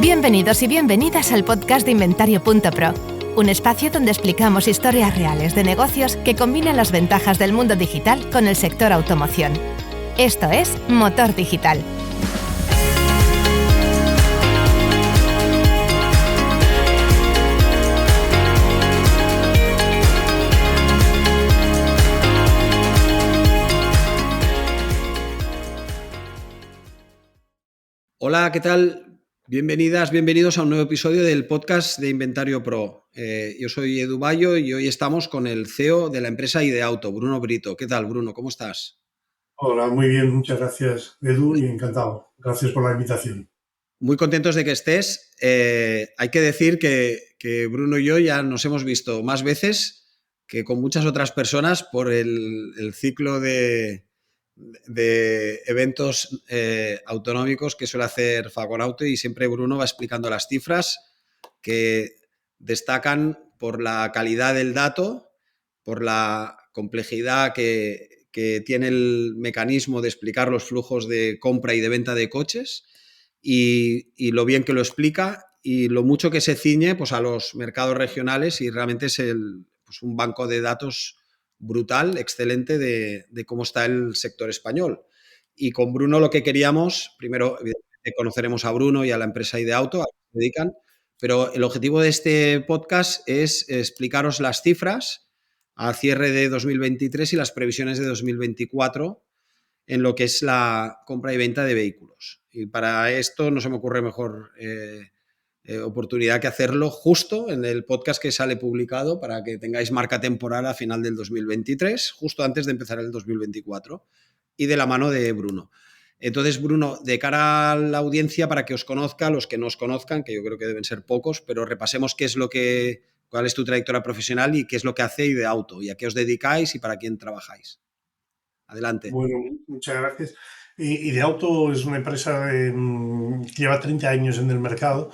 Bienvenidos y bienvenidas al podcast de Inventario.pro, un espacio donde explicamos historias reales de negocios que combinan las ventajas del mundo digital con el sector automoción. Esto es Motor Digital. Hola, ¿qué tal? Bienvenidas, bienvenidos a un nuevo episodio del podcast de Inventario Pro. Yo soy Edu Bayo y hoy estamos con el CEO de la empresa Ideauto, Bruno Brito. ¿Qué tal, Bruno? ¿Cómo estás? Hola, muy bien, muchas gracias, Edu, y encantado. Gracias por la invitación. Muy contentos de que estés. Hay que decir que Bruno y yo ya nos hemos visto más veces que con muchas otras personas por el ciclo de eventos autonómicos que suele hacer Fagonauto, y siempre Bruno va explicando las cifras que destacan por la calidad del dato, por la complejidad que tiene el mecanismo de explicar los flujos de compra y de venta de coches y lo bien que lo explica y lo mucho que se ciñe pues, a los mercados regionales, y realmente es un banco de datos brutal, excelente de cómo está el sector español. Y con Bruno lo que queríamos, primero, evidentemente, conoceremos a Bruno y a la empresa Ideauto, a qué se dedican, pero el objetivo de este podcast es explicaros las cifras al cierre de 2023 y las previsiones de 2024 en lo que es la compra y venta de vehículos. Y para esto no se me ocurre mejor oportunidad que hacerlo justo en el podcast que sale publicado para que tengáis marca temporal a final del 2023, justo antes de empezar el 2024, y de la mano de Bruno. Entonces, Bruno, de cara a la audiencia, para que os conozca, los que no os conozcan, que yo creo que deben ser pocos, pero repasemos cuál es tu trayectoria profesional y qué es lo que hace Ideauto y a qué os dedicáis y para quién trabajáis. Adelante. Bueno, muchas gracias. Ideauto es una empresa que lleva 30 años en el mercado,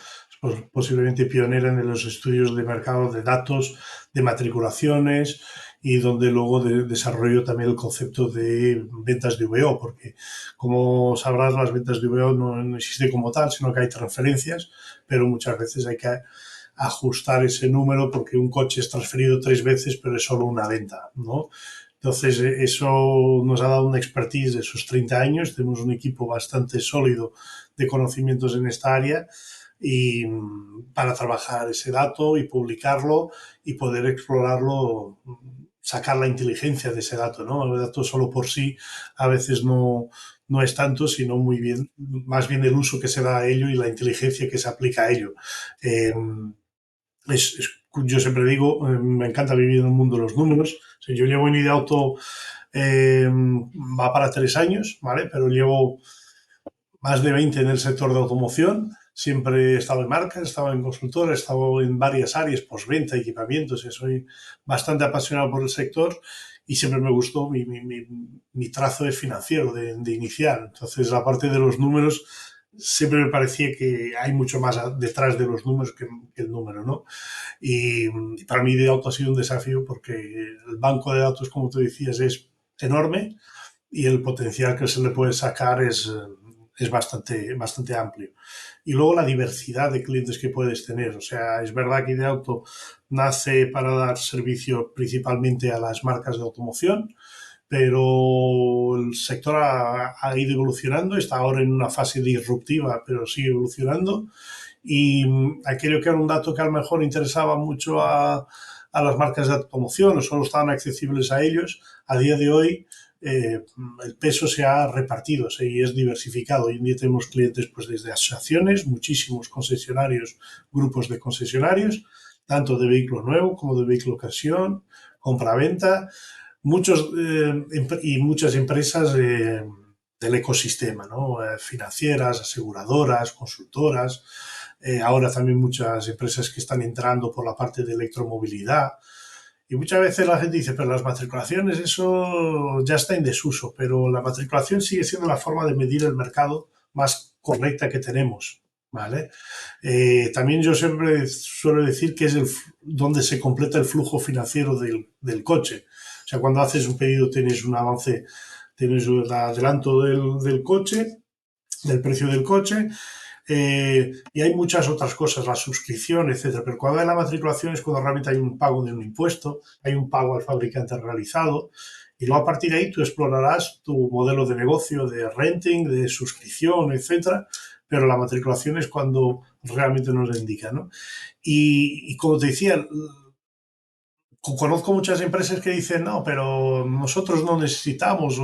posiblemente pionera en los estudios de mercado de datos, de matriculaciones, y donde luego desarrolló también el concepto de ventas de VO, porque como sabrás, las ventas de VO no existen como tal, sino que hay transferencias, pero muchas veces hay que ajustar ese número porque un coche es transferido 3 veces, pero es solo una venta, ¿no? Entonces, eso nos ha dado una expertise de esos 30 años. Tenemos un equipo bastante sólido de conocimientos en esta área y para trabajar ese dato y publicarlo y poder explorarlo, sacar la inteligencia de ese dato, ¿no? El dato solo por sí a veces no es tanto, sino más bien el uso que se da a ello y la inteligencia que se aplica a ello. Yo siempre digo, me encanta vivir en el mundo de los números. O sea, yo llevo en Ideauto, va para 3 años, ¿vale? Pero llevo más de 20 en el sector de automoción. Siempre he estado en marca, he estado en consultora, he estado en varias áreas, postventa, equipamientos, y soy bastante apasionado por el sector y siempre me gustó, mi trazo es financiero de inicial. Entonces, la parte de los números siempre me parecía que hay mucho más detrás de los números que el número, ¿no? Y para mí Ideauto ha sido un desafío porque el banco de datos, como tú decías, es enorme y el potencial que se le puede sacar es bastante amplio. Y luego la diversidad de clientes que puedes tener. O sea, es verdad que Ideauto nace para dar servicio principalmente a las marcas de automoción, pero el sector ha ido evolucionando, está ahora en una fase disruptiva, pero sigue evolucionando. Y aquello que era un dato que a lo mejor interesaba mucho a las marcas de automoción o solo estaban accesibles a ellos, a día de hoy el peso se ha repartido, y es diversificado. Hoy en día tenemos clientes pues desde asociaciones, muchísimos concesionarios, grupos de concesionarios, tanto de vehículo nuevo como de vehículo ocasión, compra-venta, y muchas empresas del ecosistema, ¿no? Financieras, aseguradoras, consultoras, ahora también muchas empresas que están entrando por la parte de electromovilidad. Y muchas veces la gente dice, pero las matriculaciones, eso ya está en desuso, pero la matriculación sigue siendo la forma de medir el mercado más correcta que tenemos, ¿vale? También yo siempre suelo decir que es donde se completa el flujo financiero del coche. O sea, cuando haces un pedido tienes un avance, tienes un adelanto del coche, del precio del coche. Y hay muchas otras cosas, la suscripción, etcétera. Pero cuando hay la matriculación es cuando realmente hay un pago de un impuesto, hay un pago al fabricante realizado. Y luego a partir de ahí tú explorarás tu modelo de negocio, de renting, de suscripción, etcétera. Pero la matriculación es cuando realmente nos indica, ¿no? Y como te decía, conozco muchas empresas que dicen, no, pero nosotros no necesitamos,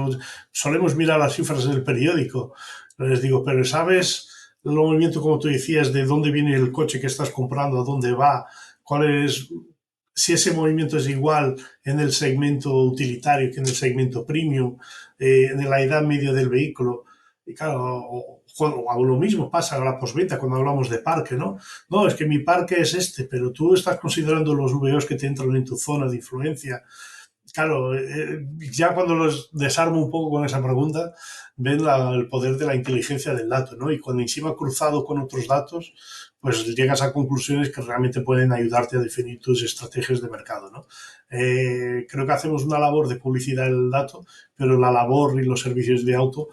solemos mirar las cifras del periódico. Les digo, pero ¿sabes el movimiento, como tú decías, de dónde viene el coche que estás comprando, a dónde va? ¿Cuál es, si ese movimiento es igual en el segmento utilitario que en el segmento premium, en la edad media del vehículo? Y claro, o lo mismo pasa a la postventa cuando hablamos de parque, ¿no? No, es que mi parque es este, pero tú estás considerando los VOs que te entran en tu zona de influencia. Claro, ya cuando los desarmo un poco con esa pregunta, ven el poder de la inteligencia del dato, ¿no? Y cuando encima cruzado con otros datos, pues llegas a conclusiones que realmente pueden ayudarte a definir tus estrategias de mercado, ¿no? Creo que hacemos una labor de publicidad del dato, pero la labor y los servicios de auto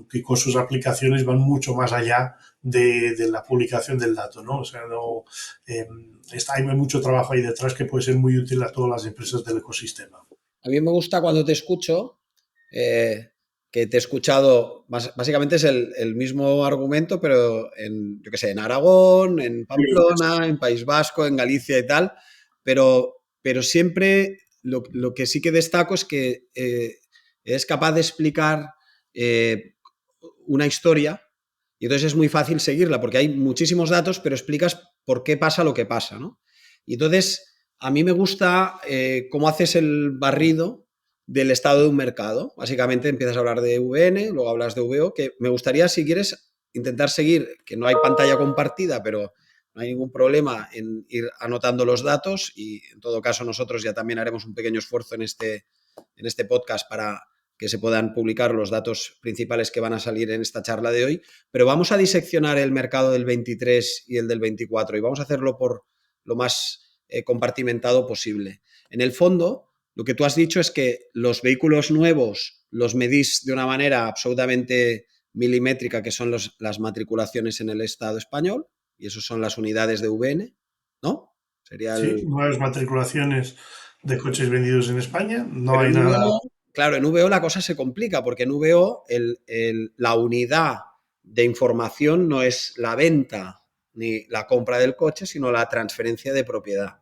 que con sus aplicaciones van mucho más allá de la publicación del dato, ¿no? O sea, no, hay mucho trabajo ahí detrás que puede ser muy útil a todas las empresas del ecosistema. A mí me gusta cuando te escucho, que te he escuchado, básicamente es el mismo argumento, pero en, yo qué sé, en Aragón, en Pamplona, en País Vasco, en Galicia y tal, pero siempre lo que sí que destaco es que es capaz de explicar una historia y entonces es muy fácil seguirla porque hay muchísimos datos, pero explicas por qué pasa lo que pasa, ¿no? Y entonces a mí me gusta cómo haces el barrido del estado de un mercado. Básicamente empiezas a hablar de VN, luego hablas de VO, que me gustaría, si quieres, intentar seguir, que no hay pantalla compartida, pero no hay ningún problema en ir anotando los datos y en todo caso nosotros ya también haremos un pequeño esfuerzo en este podcast para que se puedan publicar los datos principales que van a salir en esta charla de hoy, pero vamos a diseccionar el mercado del 23 y el del 24 y vamos a hacerlo por lo más compartimentado posible. En el fondo, lo que tú has dicho es que los vehículos nuevos los medís de una manera absolutamente milimétrica, que son las matriculaciones en el Estado español, y eso son las unidades de VN, ¿no? Sería Sí, nuevas matriculaciones de coches vendidos en España, no Pero hay en nada. VO, claro, en VO la cosa se complica, porque en VO la unidad de información no es la venta ni la compra del coche, sino la transferencia de propiedad.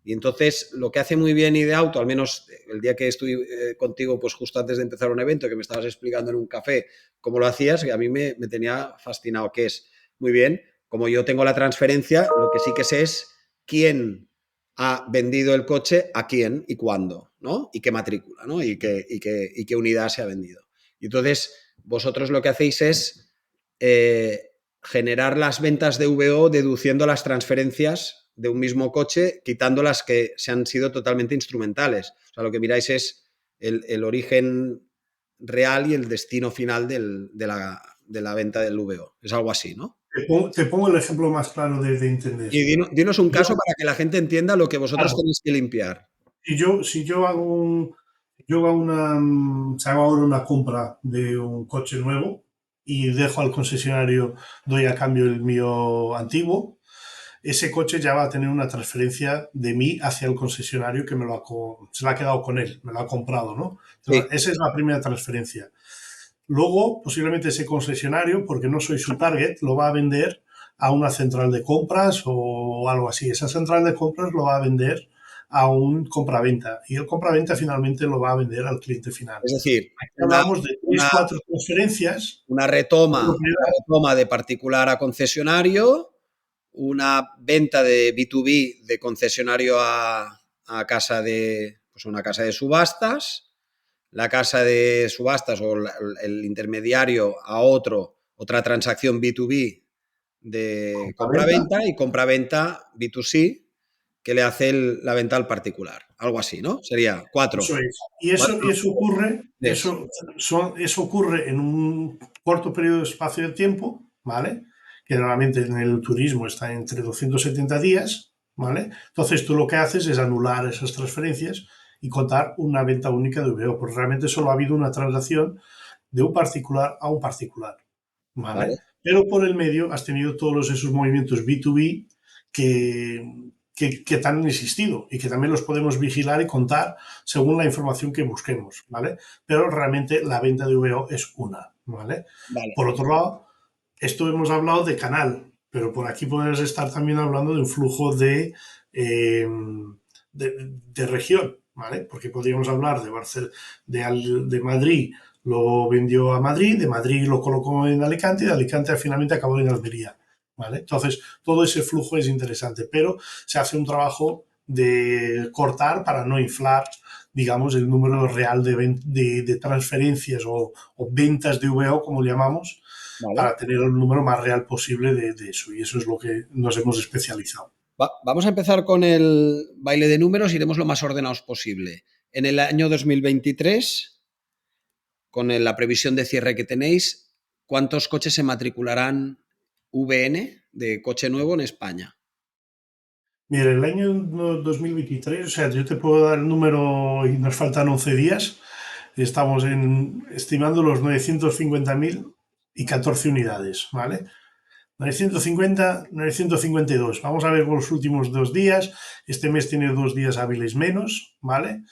Y entonces lo que hace muy bien Ideauto, al menos el día que estuve contigo, pues justo antes de empezar un evento, que me estabas explicando en un café cómo lo hacías, que a mí me tenía fascinado, que es, muy bien, como yo tengo la transferencia, lo que sí que sé es quién ha vendido el coche a quién y cuándo, ¿no? Y qué matrícula, ¿no? Y qué unidad se ha vendido. Y entonces vosotros lo que hacéis es generar las ventas de VO deduciendo las transferencias de un mismo coche, quitando las que se han sido totalmente instrumentales. O sea, lo que miráis es el origen real y el destino final de la venta del VO. Es algo así, ¿no? Te pongo el ejemplo más claro de entender Y esto. dinos un Yo, caso para que la gente entienda lo que vosotros claro, tenéis que limpiar. si yo hago ahora una compra de un coche nuevo y dejo al concesionario, doy a cambio el mío antiguo, ese coche ya va a tener una transferencia de mí hacia el concesionario que se lo ha quedado con él, me lo ha comprado, ¿no? Sí. Esa es la primera transferencia. Luego, posiblemente ese concesionario, porque no soy su target, lo va a vender a una central de compras o algo así. Esa central de compras lo va a vender a un compraventa y el compraventa finalmente lo va a vender al cliente final. Es decir, Aquí hablamos de tres, una, cuatro transferencias. una retoma de particular a concesionario, una venta de B2B de concesionario a casa de, pues una casa de subastas, la casa de subastas o el intermediario a otra transacción B2B de Compraventa. compra-venta y compra-venta B2C que le hace la venta al particular. Algo así, ¿no? Sería Eso cuatro. es. Y eso ocurre, Tres. eso ocurre en un corto periodo de espacio de tiempo, ¿vale? Que normalmente en el turismo está entre 270 días, ¿vale? Entonces tú lo que haces es anular esas transferencias y contar una venta única de VO, porque realmente solo ha habido una transacción de un particular a un particular. ¿vale? Vale, Pero por el medio has tenido todos esos movimientos B2B que han existido y que también los podemos vigilar y contar según la información que busquemos, ¿vale? Pero realmente la venta de VO es una, ¿vale? vale, Por otro lado, esto hemos hablado de canal, pero por aquí podemos estar también hablando de un flujo de región, ¿vale? Porque podríamos hablar de Madrid, lo vendió a Madrid, de Madrid lo colocó en Alicante y de Alicante finalmente acabó en Almería, ¿vale? Entonces, todo ese flujo es interesante, pero se hace un trabajo de cortar para no inflar, digamos, el número real de transferencias o ventas de VO, como llamamos, vale. para tener el número más real posible de eso. Y eso es lo que nos hemos especializado. Vamos a empezar con el baile de números, iremos lo más ordenados posible. En el año 2023, la previsión de cierre que tenéis, ¿cuántos coches se matricularán VN de coche nuevo en España? Mira, el año 2023, o sea, yo te puedo dar el número y nos faltan 11 días. Estamos estimando los 950.000 y 14 unidades, ¿vale? 950, 952. Vamos a ver los últimos 2 días. Este mes tiene 2 días hábiles menos, ¿vale?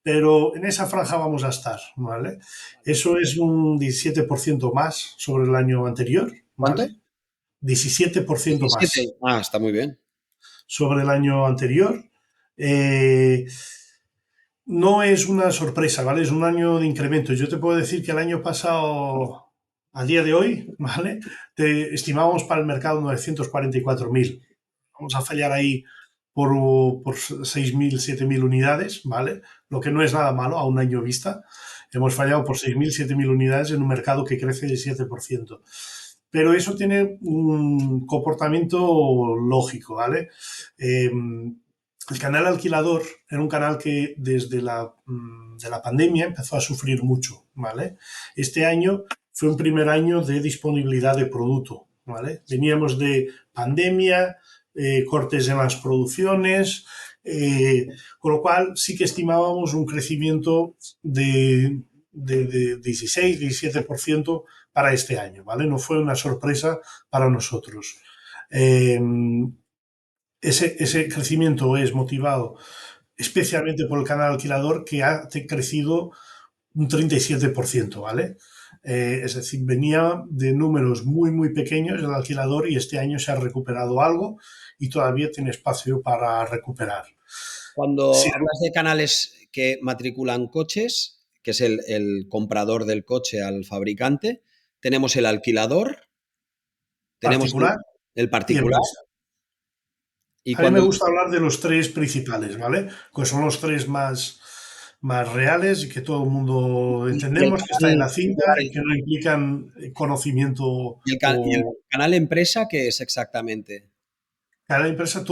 Pero en esa franja vamos a estar, ¿vale? Eso es un 17% más sobre el año anterior, ¿Cuánto? ¿vale? 17% 17. más Ah, está muy bien. sobre el año anterior. Eh, no es una sorpresa, ¿vale? Es un año de incremento. Yo te puedo decir que el año pasado, a día de hoy, ¿vale? Te estimábamos para el mercado 944.000. Vamos a fallar ahí por 6.000, 7.000 unidades, ¿vale? Lo que no es nada malo a un año vista. Hemos fallado por 6.000, 7.000 unidades en un mercado que crece del 7%. Pero eso tiene un comportamiento lógico, ¿vale? El canal alquilador era un canal que desde de la pandemia empezó a sufrir mucho, ¿vale? Este año fue un primer año de disponibilidad de producto, ¿vale? Veníamos de pandemia, cortes en las producciones, con lo cual sí que estimábamos un crecimiento de 16, 17% para este año, ¿vale? No fue una sorpresa para nosotros. Eh, ese crecimiento es motivado especialmente por el canal alquilador que ha crecido un 37%, ¿vale? Es decir, venía de números muy, muy pequeños el alquilador y este año se ha recuperado algo y todavía tiene espacio para recuperar. Cuando Sí, hablas de canales que matriculan coches, que es el comprador del coche al fabricante, tenemos el alquilador, tenemos particular el y particular empresa. y A mí me cuando gusta hablar de los tres principales, ¿vale? Pues son los tres más reales y que todo el mundo y el entendemos, que está en canal la cinta particular y que no implican conocimiento y el o canal empresa, ¿qué es exactamente? cada empresa,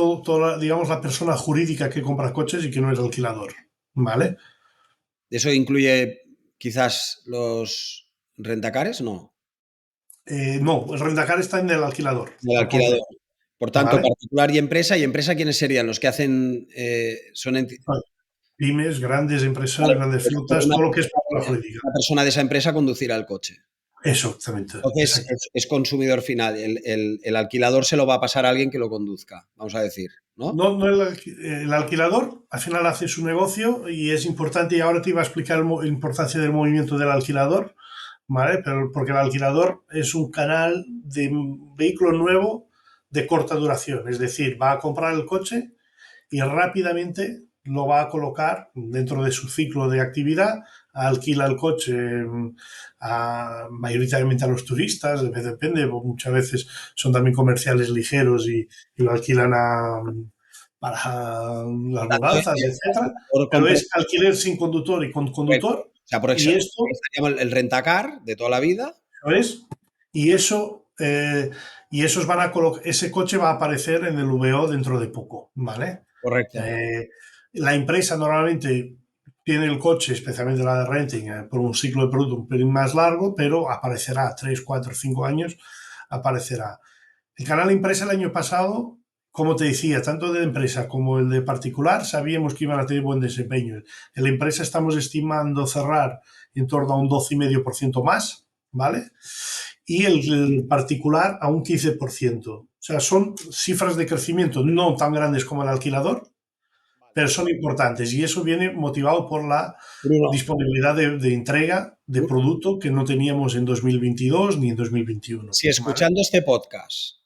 digamos, la persona jurídica que compra coches y que no es alquilador, ¿vale? ¿Eso incluye quizás los rentacares? No, No, el rentacar está en el alquilador, el por alquilador. completo, Por tanto, ¿vale? particular y empresa, ¿quiénes serían? Los que hacen, Pymes, grandes empresas, vale, grandes pero flotas, todo lo que es persona jurídica. una persona de esa empresa conducirá el coche. Eso, exactamente, Entonces, exacto. es consumidor final. El alquilador se lo va a pasar a alguien que lo conduzca, vamos a decir, ¿no? No, no el alquilador al final hace su negocio y es importante, y ahora te iba a explicar la importancia del movimiento del alquilador, ¿vale? Pero porque el alquilador es un canal de vehículo nuevo de corta duración, es decir, va a comprar el coche y rápidamente lo va a colocar dentro de su ciclo de actividad, alquila el coche mayoritariamente a los turistas, depende, muchas veces son también comerciales ligeros y lo alquilan para las Tanto mudanzas, etcétera, por pero completo, es alquiler sin conductor y con correcto. conductor, O sea, y esto estaríamos el rentacar de toda la vida, ¿sabes? Y eso, y esos van a ese coche va a aparecer en el VO dentro de poco, ¿vale? correcto. Eh, la empresa normalmente tiene el coche, especialmente la de renting, por un ciclo de producto un pelín más largo, pero aparecerá 3 4 5 años, aparecerá. El canal empresa el año pasado, como te decía, tanto de empresa como el de particular, sabíamos que iban a tener buen desempeño. En la empresa estamos estimando cerrar en torno a un 12,5% más, ¿vale? y el particular a un 15%. O sea, son cifras de crecimiento no tan grandes como el alquilador, pero son importantes y eso viene motivado por la Bruno, disponibilidad de entrega de producto que no teníamos en 2022 ni en 2021. si ¿Vale? escuchando este podcast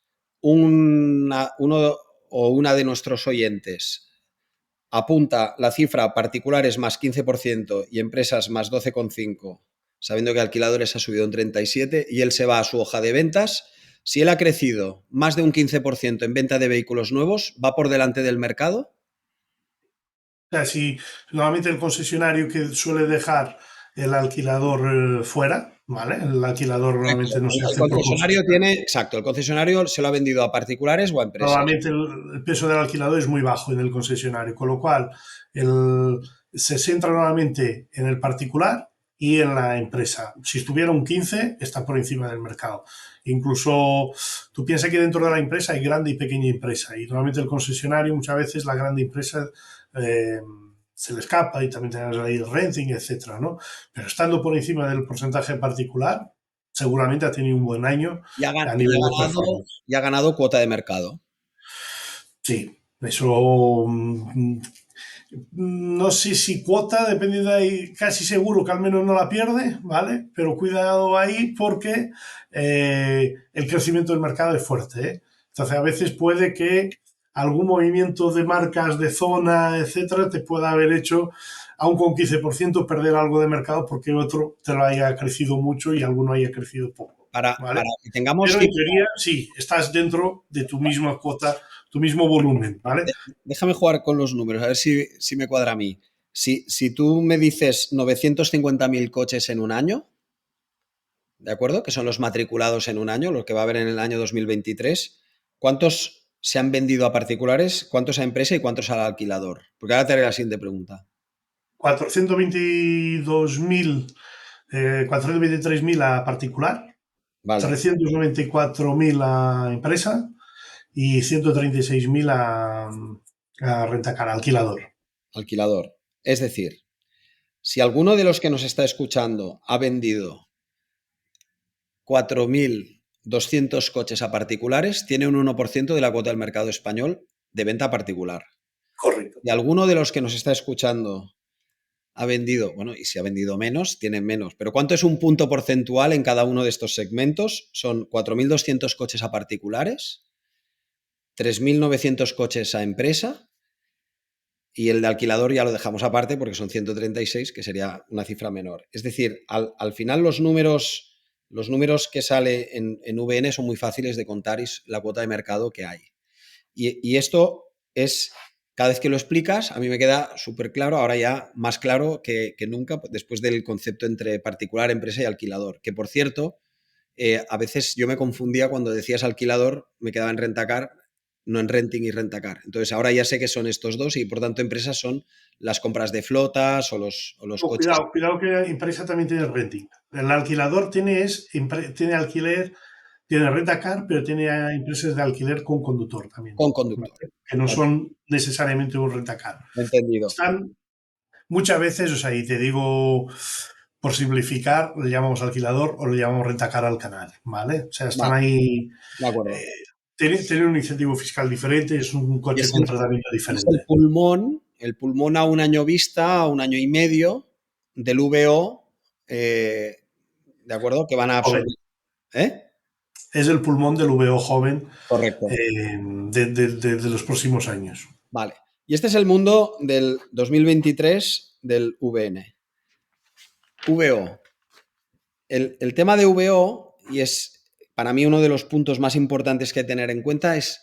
uno o una de nuestros oyentes apunta la cifra particulares más 15% y empresas más 12,5%, sabiendo que alquiladores ha subido un 37%, y él se va a su hoja de ventas, si él ha crecido más de un 15% en venta de vehículos nuevos, ¿va por delante del mercado? O sea, si normalmente el concesionario que suele dejar el alquilador fuera, ¿vale? El alquilador normalmente no se El hace por concesionario concesionario. tiene, exacto, el concesionario se lo ha vendido a particulares o a empresas. Normalmente el peso del alquilador es muy bajo en el concesionario, con lo cual el, se centra normalmente en el particular y en la empresa. Si estuviera un 15, está por encima del mercado. Incluso tú piensas que dentro de la empresa hay grande y pequeña empresa y normalmente el concesionario muchas veces la grande empresa eh, se le escapa y también tenemos ahí el renting, etcétera, ¿no? Pero estando por encima del porcentaje particular, seguramente ha tenido un buen año a nivel de performance. Y ha ganado cuota de mercado. Sí, eso no sé si cuota, depende de ahí, casi seguro que al menos no la pierde, ¿vale? Pero cuidado ahí porque el crecimiento del mercado es fuerte, ¿eh? Entonces a veces puede que algún movimiento de marcas de zona, etcétera, te pueda haber hecho, aun con 15%, perder algo de mercado porque otro te lo haya crecido mucho y alguno haya crecido poco, ¿vale? Para que tengamos Pero en cifra, teoría, sí, estás dentro de tu misma cuota, tu mismo volumen, ¿vale? déjame jugar con los números, a ver si me cuadra a mí. Si tú me dices 950.000 coches en un año, ¿de acuerdo? Que son los matriculados en un año, los que va a haber en el año 2023, ¿cuántos se han vendido a particulares, cuántos a empresa y cuántos al alquilador? Porque ahora te haré la siguiente pregunta. 422.000, 423.000 a particular, Vale, 394.000 a empresa y 136.000 a rentacar, alquilador. alquilador. Es decir, si alguno de los que nos está escuchando ha vendido 4.200 coches a particulares, tiene un 1% de la cuota del mercado español de venta particular. Correcto. Si alguno de los que nos está escuchando ha vendido, bueno, y si ha vendido menos, tienen menos. Pero ¿cuánto es un punto porcentual en cada uno de estos segmentos? Son 4.200 coches a particulares, 3.900 coches a empresa, y el de alquilador ya lo dejamos aparte porque son 136, que sería una cifra menor. Es decir, al final los números que sale en VN son muy fáciles de contar y es la cuota de mercado que hay. Y esto es, cada vez que lo explicas, a mí me queda súper claro, ahora ya más claro que nunca, después del concepto entre particular, empresa y alquilador. Que por cierto, a veces yo me confundía cuando decías alquilador, me quedaba en rentacar, no en renting y rentacar. Entonces ahora ya sé que son estos dos y por tanto empresas son las compras de flotas o los No, coches. cuidado que la empresa también tiene renting. El alquilador tiene alquiler, tiene rentacar, pero tiene empresas de alquiler con conductor también, Con conductor. ¿vale? Que no son necesariamente un rentacar. Entendido. Están muchas veces, o sea, y te digo, por simplificar, le llamamos alquilador o le llamamos rentacar al canal, ¿vale? O sea, están Vale, ahí, de acuerdo. eh, tienen un incentivo fiscal diferente, es un Y coche es con tratamiento es diferente. el pulmón a un año vista, a un año y medio del VO, ¿de acuerdo? Que van a Joven. absorber. ¿Eh? Es el pulmón del VO joven Correcto. de los próximos años. Vale. Y este es el mundo del 2023 del VN. VO. El tema de VO, y es para mí uno de los puntos más importantes que tener en cuenta, es,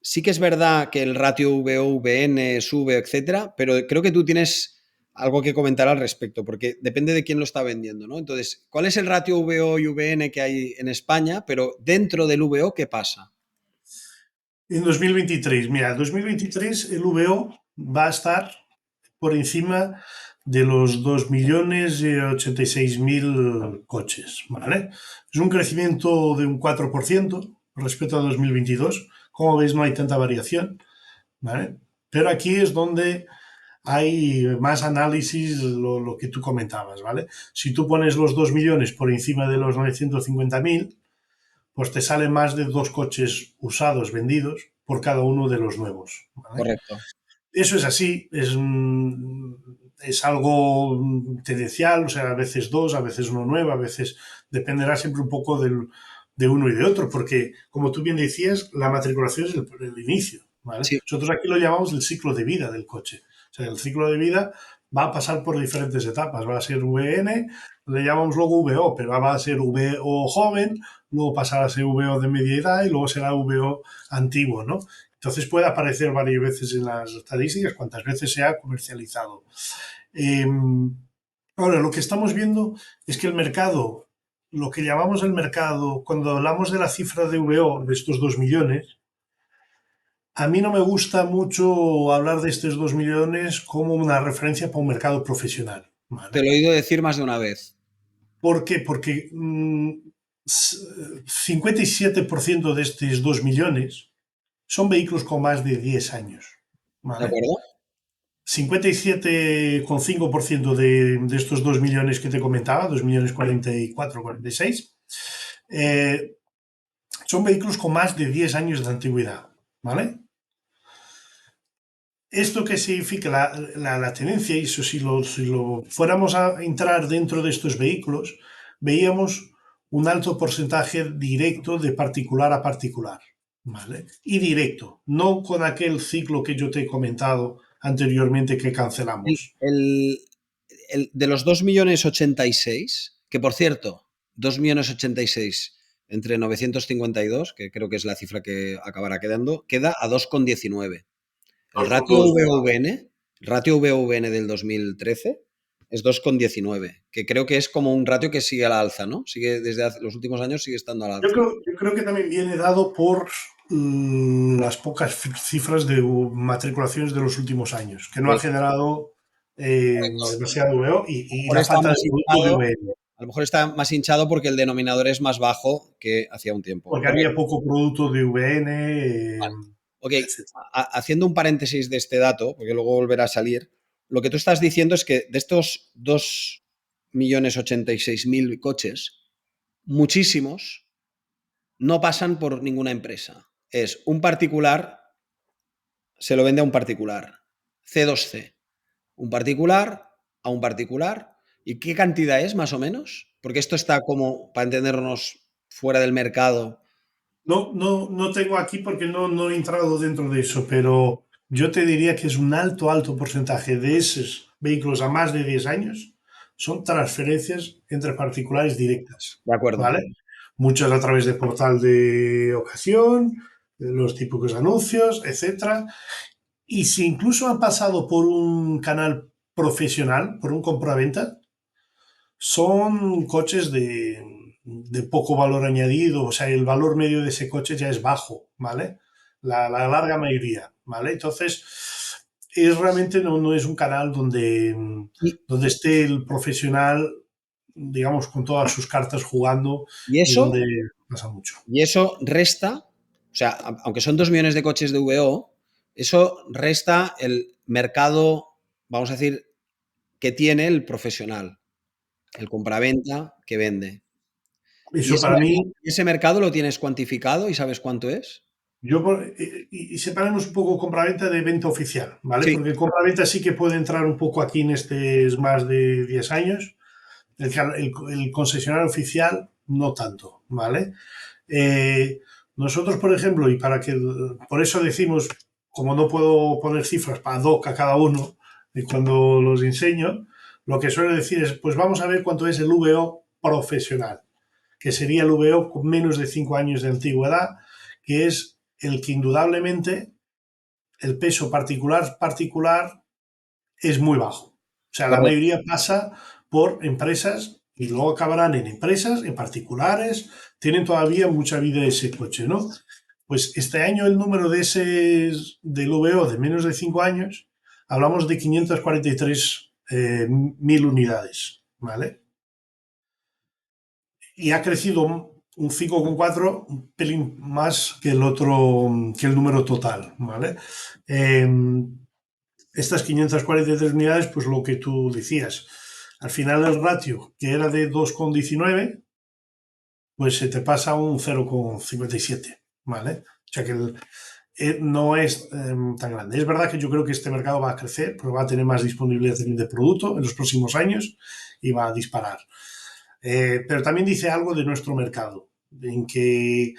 sí que es verdad que el ratio VO-VN sube, etcétera, pero creo que tú tienes algo que comentar al respecto, porque depende de quién lo está vendiendo, ¿no? Entonces, ¿cuál es el ratio VO y VN que hay en España? Pero dentro del VO, ¿qué pasa? En 2023, mira, en 2023 el VO va a estar por encima de los 2.086.000 coches, ¿vale? Es un crecimiento de un 4% respecto a 2022. Como veis, no hay tanta variación, ¿vale? Pero aquí es donde hay más análisis, lo que tú comentabas, ¿vale? Si tú pones los 2 millones por encima de los 950.000, pues te salen más de 2 coches usados vendidos por cada uno de los nuevos, ¿vale? Correcto. Eso es así, es algo tendencial, o sea, a veces dos, a veces uno nuevo, a veces dependerá siempre un poco de uno y de otro, porque como tú bien decías, la matriculación es el inicio, ¿vale? Sí, Nosotros aquí lo llamamos el ciclo de vida del coche. O sea, el ciclo de vida va a pasar por diferentes etapas, va a ser VN, le llamamos luego VO, pero va a ser VO joven, luego pasará a ser VO de media edad y luego será VO antiguo, ¿no? Entonces puede aparecer varias veces en las estadísticas, cuantas veces se ha comercializado. Eh, Ahora, lo que estamos viendo es que el mercado, lo que llamamos el mercado, cuando hablamos de la cifra de VO, de estos 2 millones, a mí no me gusta mucho hablar de estos 2 millones como una referencia para un mercado profesional. te ¿Vale? lo he oído decir más de una vez. ¿Por qué? Porque 57% de estos 2 millones son vehículos con más de 10 años. ¿De ¿Vale? acuerdo? 57,5% de estos 2 millones que te comentaba, 2 millones 44, 46, eh, son vehículos con más de 10 años de antigüedad. ¿Vale? ¿Esto qué significa? La tendencia, y eso si lo fuéramos a entrar dentro de estos vehículos, veíamos un alto porcentaje directo de particular a particular. ¿Vale? Y directo, no con aquel ciclo que yo te he comentado anteriormente que El, cancelamos. el- de los 2.086.000, que por cierto, 2.086.000 entre 952, que creo que es la cifra que acabará quedando, queda a 2,19. El Dos con ratio dos. VVN, el ratio VVN del 2013 es 2,19, que creo que es como un ratio que sigue a la alza, ¿no? Sigue desde los últimos años sigue estando a la alza. Yo creo que también viene dado por las pocas cifras de matriculaciones de los últimos años, que no ha Sí, generado correcto. demasiado VO A lo y mejor la está falta de más producto de hinchado, VN, a lo mejor está más hinchado porque el denominador es más bajo que hacía un tiempo. porque había Correcto. poco producto de VN, Ok, etc. haciendo un paréntesis de este dato, porque luego volverá a salir, lo que tú estás diciendo es que de estos 2.086.000 coches, muchísimos no pasan por ninguna empresa. Es un particular, se lo vende a un particular. C2C. Un particular a un particular. ¿Y qué cantidad es más o menos? Porque esto está como, para entendernos, fuera del mercado. No tengo aquí porque no he entrado dentro de eso, pero yo te diría que es un alto porcentaje de esos vehículos a más de 10 años son transferencias entre particulares directas, De acuerdo. ¿vale? Muchas a través de portal de ocasión, de los típicos anuncios, etcétera. Y si incluso han pasado por un canal profesional, por un compraventa, son coches de poco valor añadido, o sea, el valor medio de ese coche ya es bajo, ¿vale? La larga mayoría, ¿vale? Entonces, es realmente no es un canal Y, donde esté el profesional, digamos, con todas sus cartas jugando y y eso donde pasa mucho. Y eso resta, o sea, aunque son 2 millones de coches de VO, eso resta el mercado, vamos a decir, que tiene el profesional, el compraventa que vende. ¿Y Eso para mí, ese mercado lo tienes cuantificado y sabes cuánto es? y separemos un poco compraventa de venta oficial, ¿vale? Sí, Porque compraventa sí que puede entrar un poco aquí en estos más de 10 años. El concesionario oficial no tanto, ¿vale? Eh, Nosotros, por ejemplo, y para que, por eso decimos, como no puedo poner cifras para doc a cada uno, y cuando los enseño, lo que suelo decir es, pues vamos a ver cuánto es el VO profesional, que sería el VO con menos de 5 años de antigüedad, que es el que indudablemente el peso particular es muy bajo. O sea, la correcto. mayoría pasa por empresas y luego acabarán en empresas, en particulares, tienen todavía mucha vida ese coche, ¿no? Pues este año el número de ese del VO de menos de 5 años, hablamos de 543 mil unidades, ¿vale? Y ha crecido un 5,4, un pelín más que el otro, que el número total, ¿vale? Eh, Estas 543 unidades, pues lo que tú decías, al final el ratio, que era de 2,19, pues se te pasa a un 0,57, ¿vale? O sea que no es tan grande. Es verdad que yo creo que este mercado va a crecer, porque va a tener más disponibilidad de producto en los próximos años y va a disparar. Pero también dice algo de nuestro mercado, en que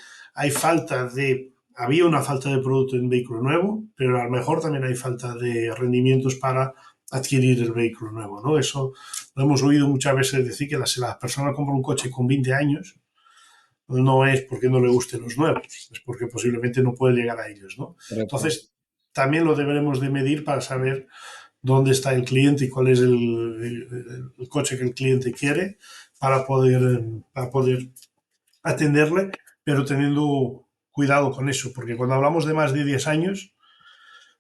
había una falta de producto en vehículo nuevo, pero a lo mejor también hay falta de rendimientos para adquirir el vehículo nuevo, ¿no? Eso lo hemos oído muchas veces decir, que si la persona compra un coche con 20 años, no es porque no le gusten los nuevos, es porque posiblemente no puede llegar a ellos, ¿no? Correcto. Entonces, también lo deberemos de medir para saber dónde está el cliente y cuál es el coche que el cliente quiere para poder atenderle, pero teniendo cuidado con eso, porque cuando hablamos de más de 10 años,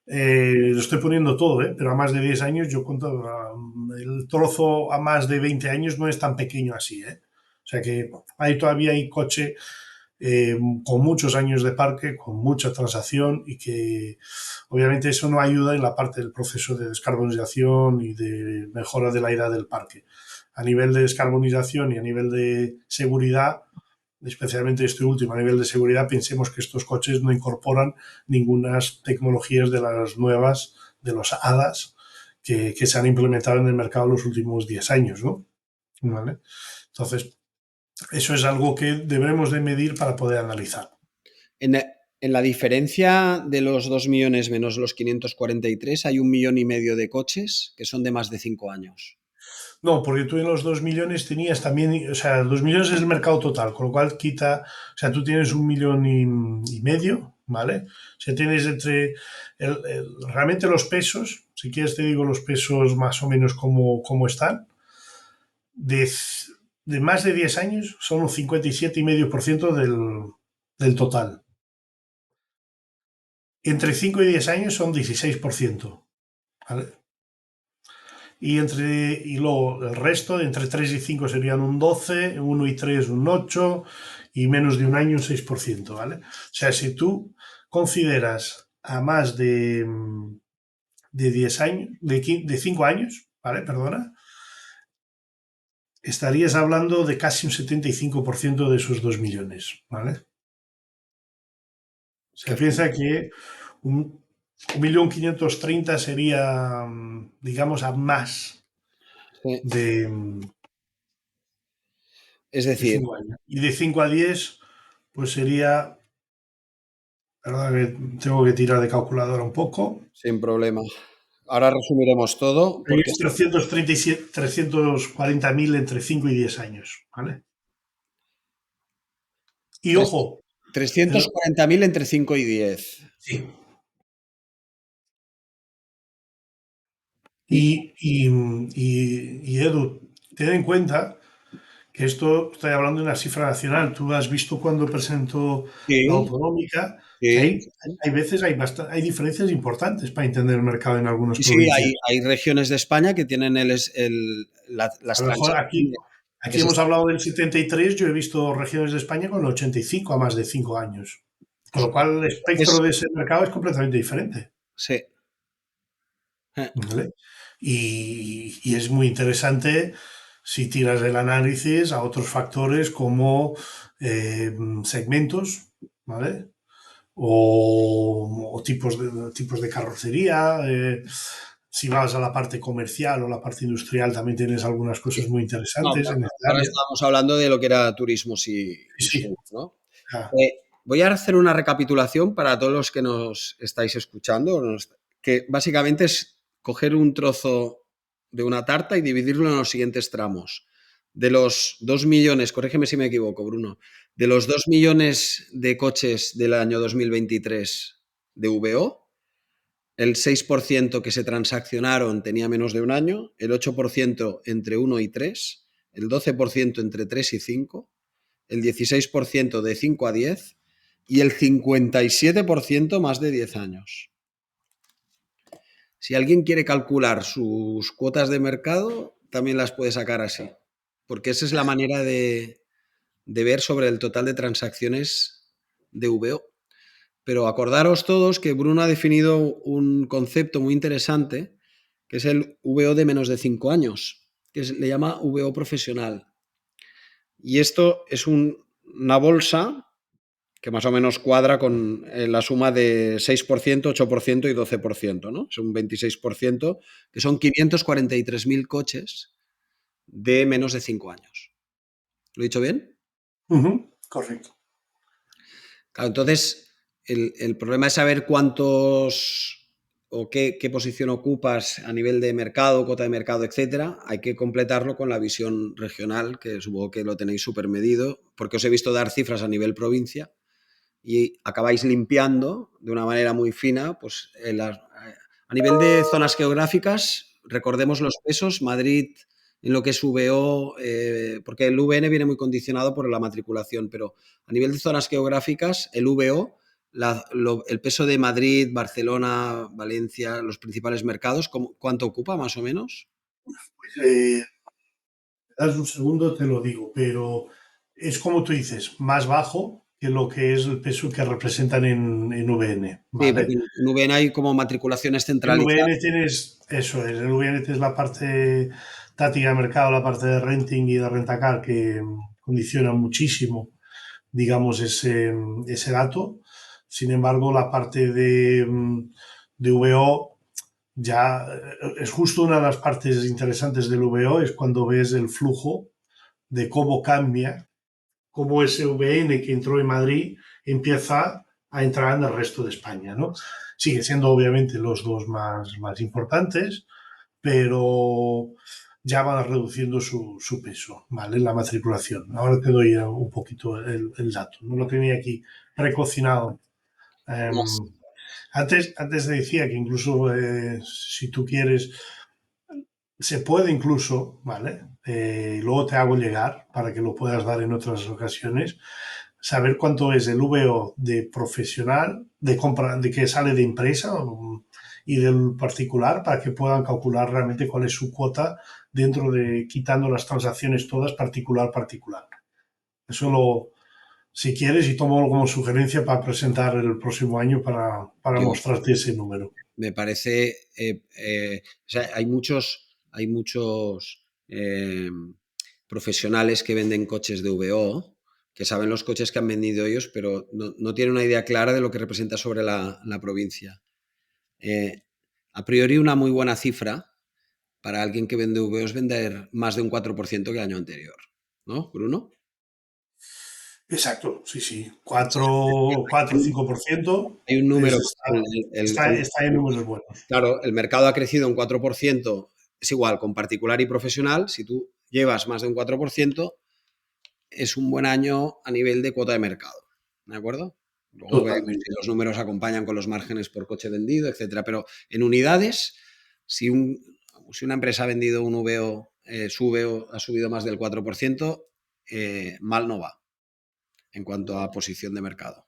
lo estoy poniendo todo, pero a más de 10 años yo cuento, el trozo a más de 20 años no es tan pequeño así, ¿eh? O sea que todavía hay coche con muchos años de parque, con mucha transacción, y que obviamente eso no ayuda en la parte del proceso de descarbonización y de mejora de la edad del parque. A nivel de descarbonización y a nivel de seguridad, especialmente este último, a nivel de seguridad, pensemos que estos coches no incorporan ninguna tecnologías de las nuevas, de los ADAS, que se han implementado en el mercado en los últimos 10 años, ¿no? ¿Vale? Entonces, eso es algo que deberemos de medir para poder analizar. En la diferencia de los 2 millones menos los 543 hay 1,5 millones de coches que son de más de 5 años. No, porque tú en los 2 millones tenías también, o sea, 2 millones es el mercado total, con lo cual o sea, tú tienes 1,5 millones, ¿vale? O sea, tienes realmente los pesos, si quieres te digo los pesos más o menos como están, de, de más de 10 años son un 57,5% del total. Entre 5 y 10 años son 16%, ¿vale? Y luego el resto, entre 3 y 5 serían un 12, 1 y 3 un 8, y menos de un año un 6%, ¿vale? O sea, si tú consideras a más de 10 años, de 5 años, ¿vale? Perdona, estarías hablando de casi un 75% de esos 2 millones, ¿vale? O sea, piensa que un 1.530.000 sería, digamos, a más Sí. de, Es de decir, 5 años. Y de 5 a 10, pues sería, verdad que tengo que tirar de calculadora un poco, sin problema. Ahora resumiremos todo porque es 340.000 entre 5 y 10 años, ¿vale? Y ojo, 340.000 entre 5 y 10. sí. Y, Y Edu, ten en cuenta que esto estoy hablando de una cifra nacional. Tú has visto cuando presentó la sí, autonómica que sí. hay veces hay diferencias importantes para entender el mercado en algunas Y sí, provincias. hay regiones de España que tienen A las lo mejor transacciones. aquí hemos hablado del 73, yo he visto regiones de España con el 85 a más de 5 años. Con lo cual el espectro de ese mercado es completamente diferente. Sí. ¿Vale? Y es muy interesante si tiras el análisis a otros factores como segmentos, ¿vale? O tipos de carrocería. Si vas a la parte comercial o la parte industrial, también tienes algunas cosas muy No, interesantes en esta ahora área. estábamos hablando de lo que era turismo y Sí, sur, ¿no? ah, Voy a hacer una recapitulación para todos los que nos estáis escuchando, que básicamente es coger un trozo de una tarta y dividirlo en los siguientes tramos. De los 2 millones, corrígeme si me equivoco, Bruno, de los 2 millones de coches del año 2023 de VO, el 6% que se transaccionaron tenía menos de un año, el 8% entre 1 y 3, el 12% entre 3 y 5, el 16% de 5 a 10 y el 57% más de 10 años. Si alguien quiere calcular sus cuotas de mercado, también las puede sacar así, porque esa es la manera de ver sobre el total de transacciones de VO. Pero acordaros todos que Bruno ha definido un concepto muy interesante, que es el VO de menos de 5 años, que le llama VO profesional. Y esto es un una bolsa que más o menos cuadra con la suma de 6%, 8% y 12%, ¿no? Es un 26%, que son 543.000 coches de menos de 5 años. ¿Lo he dicho bien? Correcto. Claro, entonces, el problema es saber cuántos o qué posición ocupas a nivel de mercado, cuota de mercado, etcétera. Hay que completarlo con la visión regional, que supongo que lo tenéis súper medido, porque os he visto dar cifras a nivel provincia y acabáis limpiando de una manera muy fina, pues a nivel de zonas geográficas, recordemos los pesos, Madrid en lo que es VO, porque el VN viene muy condicionado por la matriculación, pero a nivel de zonas geográficas, el VO, el peso de Madrid, Barcelona, Valencia, los principales mercados, ¿cuánto ocupa más o menos? Pues, das un segundo, te lo digo, pero es como tú dices, más bajo que lo que es el peso que representan en VN, Sí, porque ¿vale? en VN hay como matriculaciones En centralizadas. VN tienes, eso es, en VN tienes la parte táctica de mercado, la parte de renting y de rentacar que condiciona muchísimo, digamos, ese dato. Sin embargo, la parte de VO ya es justo una de las partes interesantes del VO, es cuando ves el flujo de cómo cambia, cómo ese VN que entró en Madrid empieza a entrar en el resto de España, ¿no? Sigue siendo obviamente los dos más importantes, pero ya van reduciendo su peso, ¿vale? La matriculación. Ahora te doy un poquito el dato. No lo tenía aquí precocinado. Antes te decía que incluso si tú quieres, se puede incluso, ¿vale? Luego te hago llegar para que lo puedas dar en otras ocasiones, saber cuánto es el VO de profesional, de compra, de que sale de empresa y del particular para que puedan calcular realmente cuál es su cuota dentro de quitando las transacciones todas particular. Eso si quieres, y tomo como sugerencia para presentar el próximo año para Yo, mostrarte ese número. me parece, o sea, hay muchos profesionales que venden coches de VO, que saben los coches que han vendido ellos, pero no tienen una idea clara de lo que representa sobre la provincia. Eh, a priori, una muy buena cifra para alguien que vende VO es vender más de un 4% que el año anterior, ¿no, Bruno? Exacto, sí, sí. 4 o 5% Hay un número, está en números buenos. claro, el mercado ha crecido un 4%, es igual, con particular y profesional, si tú llevas más de un 4%, es un buen año a nivel de cuota de mercado, ¿de acuerdo? Luego vemos Totalmente. si los números acompañan con los márgenes por coche vendido, etcétera, pero en unidades, si una empresa ha vendido un VO, su VO ha subido más del 4%, mal no va en cuanto a posición de mercado.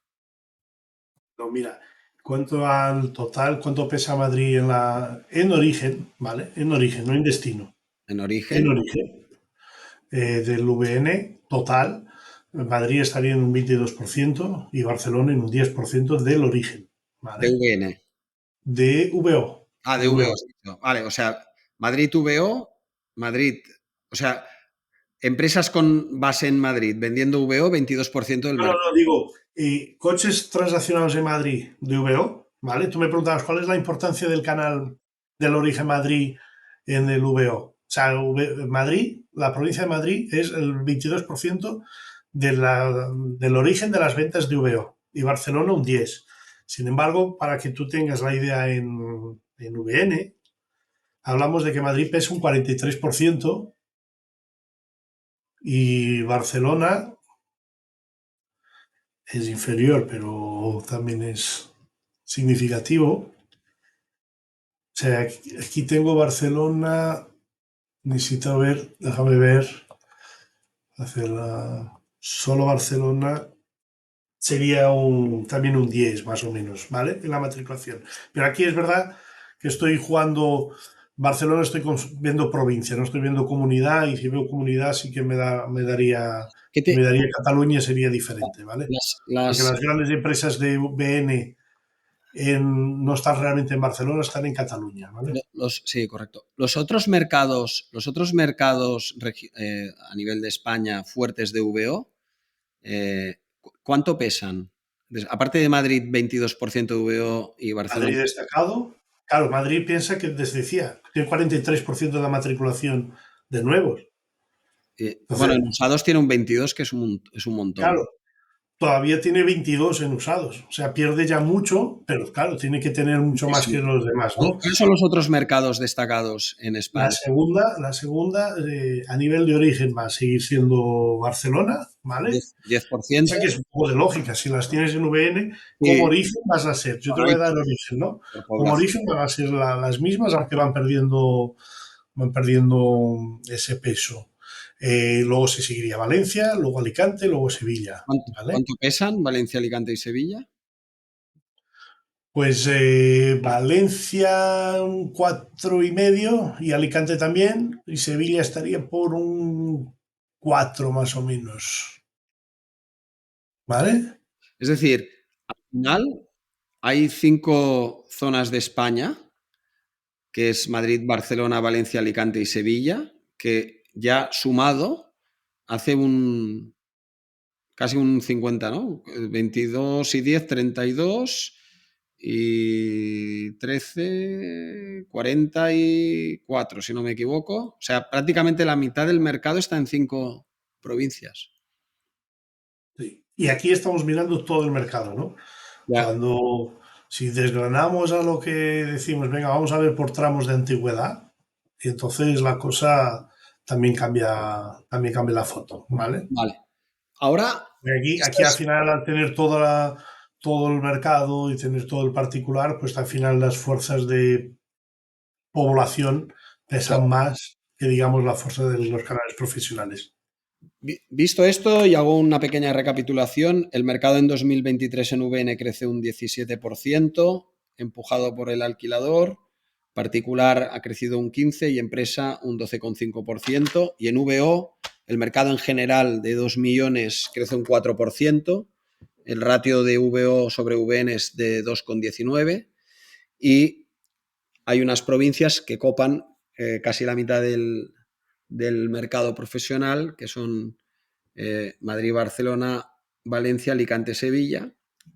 No, mira, cuanto al total, cuánto pesa Madrid en origen, ¿vale? En origen, no en destino. En En origen, origen del VN total, Madrid estaría en un 22% y Barcelona en un 10% del origen, de ¿vale? VN. De VO. Ah, de De VO. VO. Has dicho. Vale, o sea, Madrid VO, Madrid, o sea, empresas con base en Madrid vendiendo VO, 22% del No, no, mercado. no, digo, coches transaccionados en Madrid de VO, ¿vale? Tú me preguntabas cuál es la importancia del canal del origen Madrid en el VO. O sea, Madrid, la provincia de Madrid es el 22% del origen de las ventas de VO y Barcelona un 10%. Sin embargo, para que tú tengas la idea en VN, hablamos de que Madrid pesa un 43% y Barcelona es inferior, pero también es significativo. O sea, aquí tengo Barcelona, necesito ver, déjame ver, solo Barcelona sería también un 10 más o menos, ¿vale? En la matriculación. Pero aquí es verdad que estoy jugando, Barcelona estoy viendo provincia, no estoy viendo comunidad y si veo comunidad sí que ¿Qué me te, daría Cataluña sería diferente, ¿vale? Porque las, las grandes empresas de BN no están realmente en Barcelona, están en Cataluña, ¿vale? sí, correcto. Los otros mercados a nivel de España fuertes de VO, ¿Cuánto pesan? Aparte de Madrid, 22% de VO y Barcelona. Madrid destacado. Claro, Madrid piensa que, les decía, tiene 43% de la matriculación de nuevos. Bueno, Entonces, en usados tiene un 22, que es un montón. claro, todavía tiene 22 en usados. O sea, pierde ya mucho, pero claro, tiene que tener mucho Sí, más que sí. los demás, ¿no? ¿Cuáles son los otros mercados destacados en España? La segunda a nivel de origen va a seguir siendo Barcelona, ¿vale? 10%. Piensa que es un poco de lógica. Si las tienes en VN, como Sí, origen vas a ser. Yo te voy a dar origen, ¿no? por Como población. origen van a ser las mismas, aunque van perdiendo ese peso. Luego se seguiría Valencia, luego Alicante, luego Sevilla, ¿vale? ¿Cuánto pesan Valencia, Alicante y Sevilla? Pues Valencia un 4,5 y Alicante también, y Sevilla estaría por un 4 más o menos, ¿vale? Es decir, al final hay 5 zonas de España, que es Madrid, Barcelona, Valencia, Alicante y Sevilla, que ya sumado hace casi un 50, ¿no? 22 y 10, 32 y 13, 44, si no me equivoco. O sea, prácticamente la mitad del mercado está en 5 provincias. Sí. Y aquí estamos mirando todo el mercado, ¿no? Ya, Si desgranamos a lo que decimos, venga, vamos a ver por tramos de antigüedad, y entonces la cosa también cambia la foto, ¿vale? vale. Ahora, Aquí al final, al tener todo el mercado y tener todo el particular, pues al final las fuerzas de población pesan más que, digamos, la fuerza de los canales profesionales. visto esto y hago una pequeña recapitulación, el mercado en 2023 en VN crece un 17%, empujado por el alquilador, particular ha crecido un 15% y empresa un 12,5%, y en VO el mercado en general de 2 millones crece un 4%, el ratio de VO sobre VN es de 2,19 y hay unas provincias que copan casi la mitad del mercado profesional, que son Madrid, Barcelona, Valencia, Alicante, Sevilla.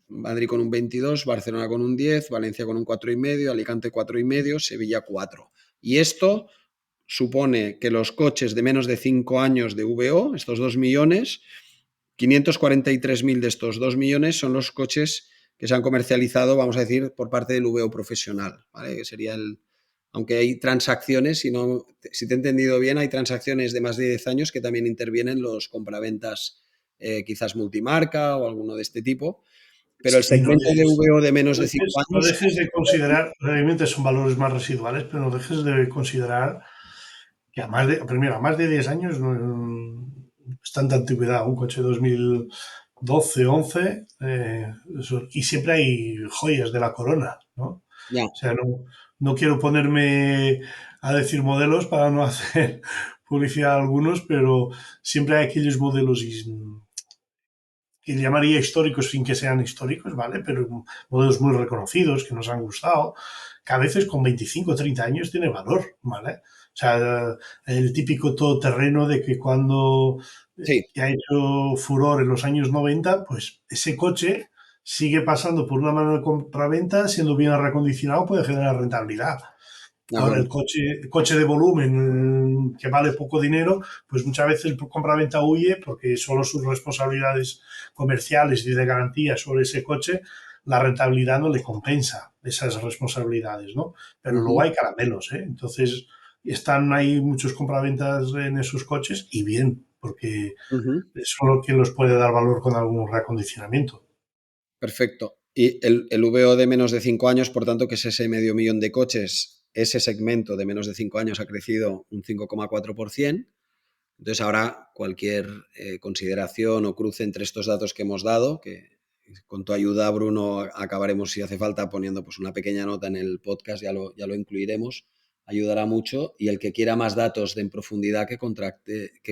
Madrid con un 22, Barcelona con un 10, Valencia con un 4,5, Alicante 4,5, Sevilla 4. Y esto supone que los coches de menos de 5 años de VO, estos 2 millones, 543.000 de estos 2 millones son los coches que se han comercializado, vamos a decir, por parte del VO profesional, ¿vale? Que sería aunque hay transacciones, si te he entendido bien, hay transacciones de más de 10 años que también intervienen los compraventas, quizás multimarca o alguno de este tipo, pero el Sí, segmento de VO de menos de 5 no años, dejes de considerar, realmente son valores más residuales, pero no dejes de considerar que primero, a más de 10 años no es tanta antigüedad. Un coche 2012, 11, y siempre hay joyas de la corona, ¿no? ya, O sea, no quiero ponerme a decir modelos para no hacer publicidad a algunos, pero siempre hay aquellos modelos que llamaría históricos sin que sean históricos, ¿vale? Pero modelos muy reconocidos que nos han gustado, que a veces con 25 o 30 años tiene valor, ¿vale? O sea, el típico todoterreno de que cuando sí, que ha hecho furor en los años 90, pues ese coche sigue pasando por una mano de compraventa, siendo bien recondicionado, puede generar rentabilidad. de Ahora, acuerdo. el coche de volumen que vale poco dinero, pues muchas veces el compraventa huye porque solo sus responsabilidades comerciales y de garantía sobre ese coche, la rentabilidad no le compensa esas responsabilidades, ¿no? Pero luego Uh-huh, hay caramelos, ¿eh? Entonces, están ahí muchos compraventas en esos coches y bien, porque uh-huh. es solo quien los puede dar valor con algún reacondicionamiento. Perfecto. Y el VO de menos de 5 años, por tanto, que es ese medio millón de coches, ese segmento de menos de 5 años ha crecido un 5,4%. Entonces, ahora cualquier consideración o cruce entre estos datos que hemos dado, que con tu ayuda, Bruno, acabaremos, si hace falta, poniendo pues, una pequeña nota en el podcast, ya lo incluiremos, ayudará mucho. Y el que quiera más datos en profundidad,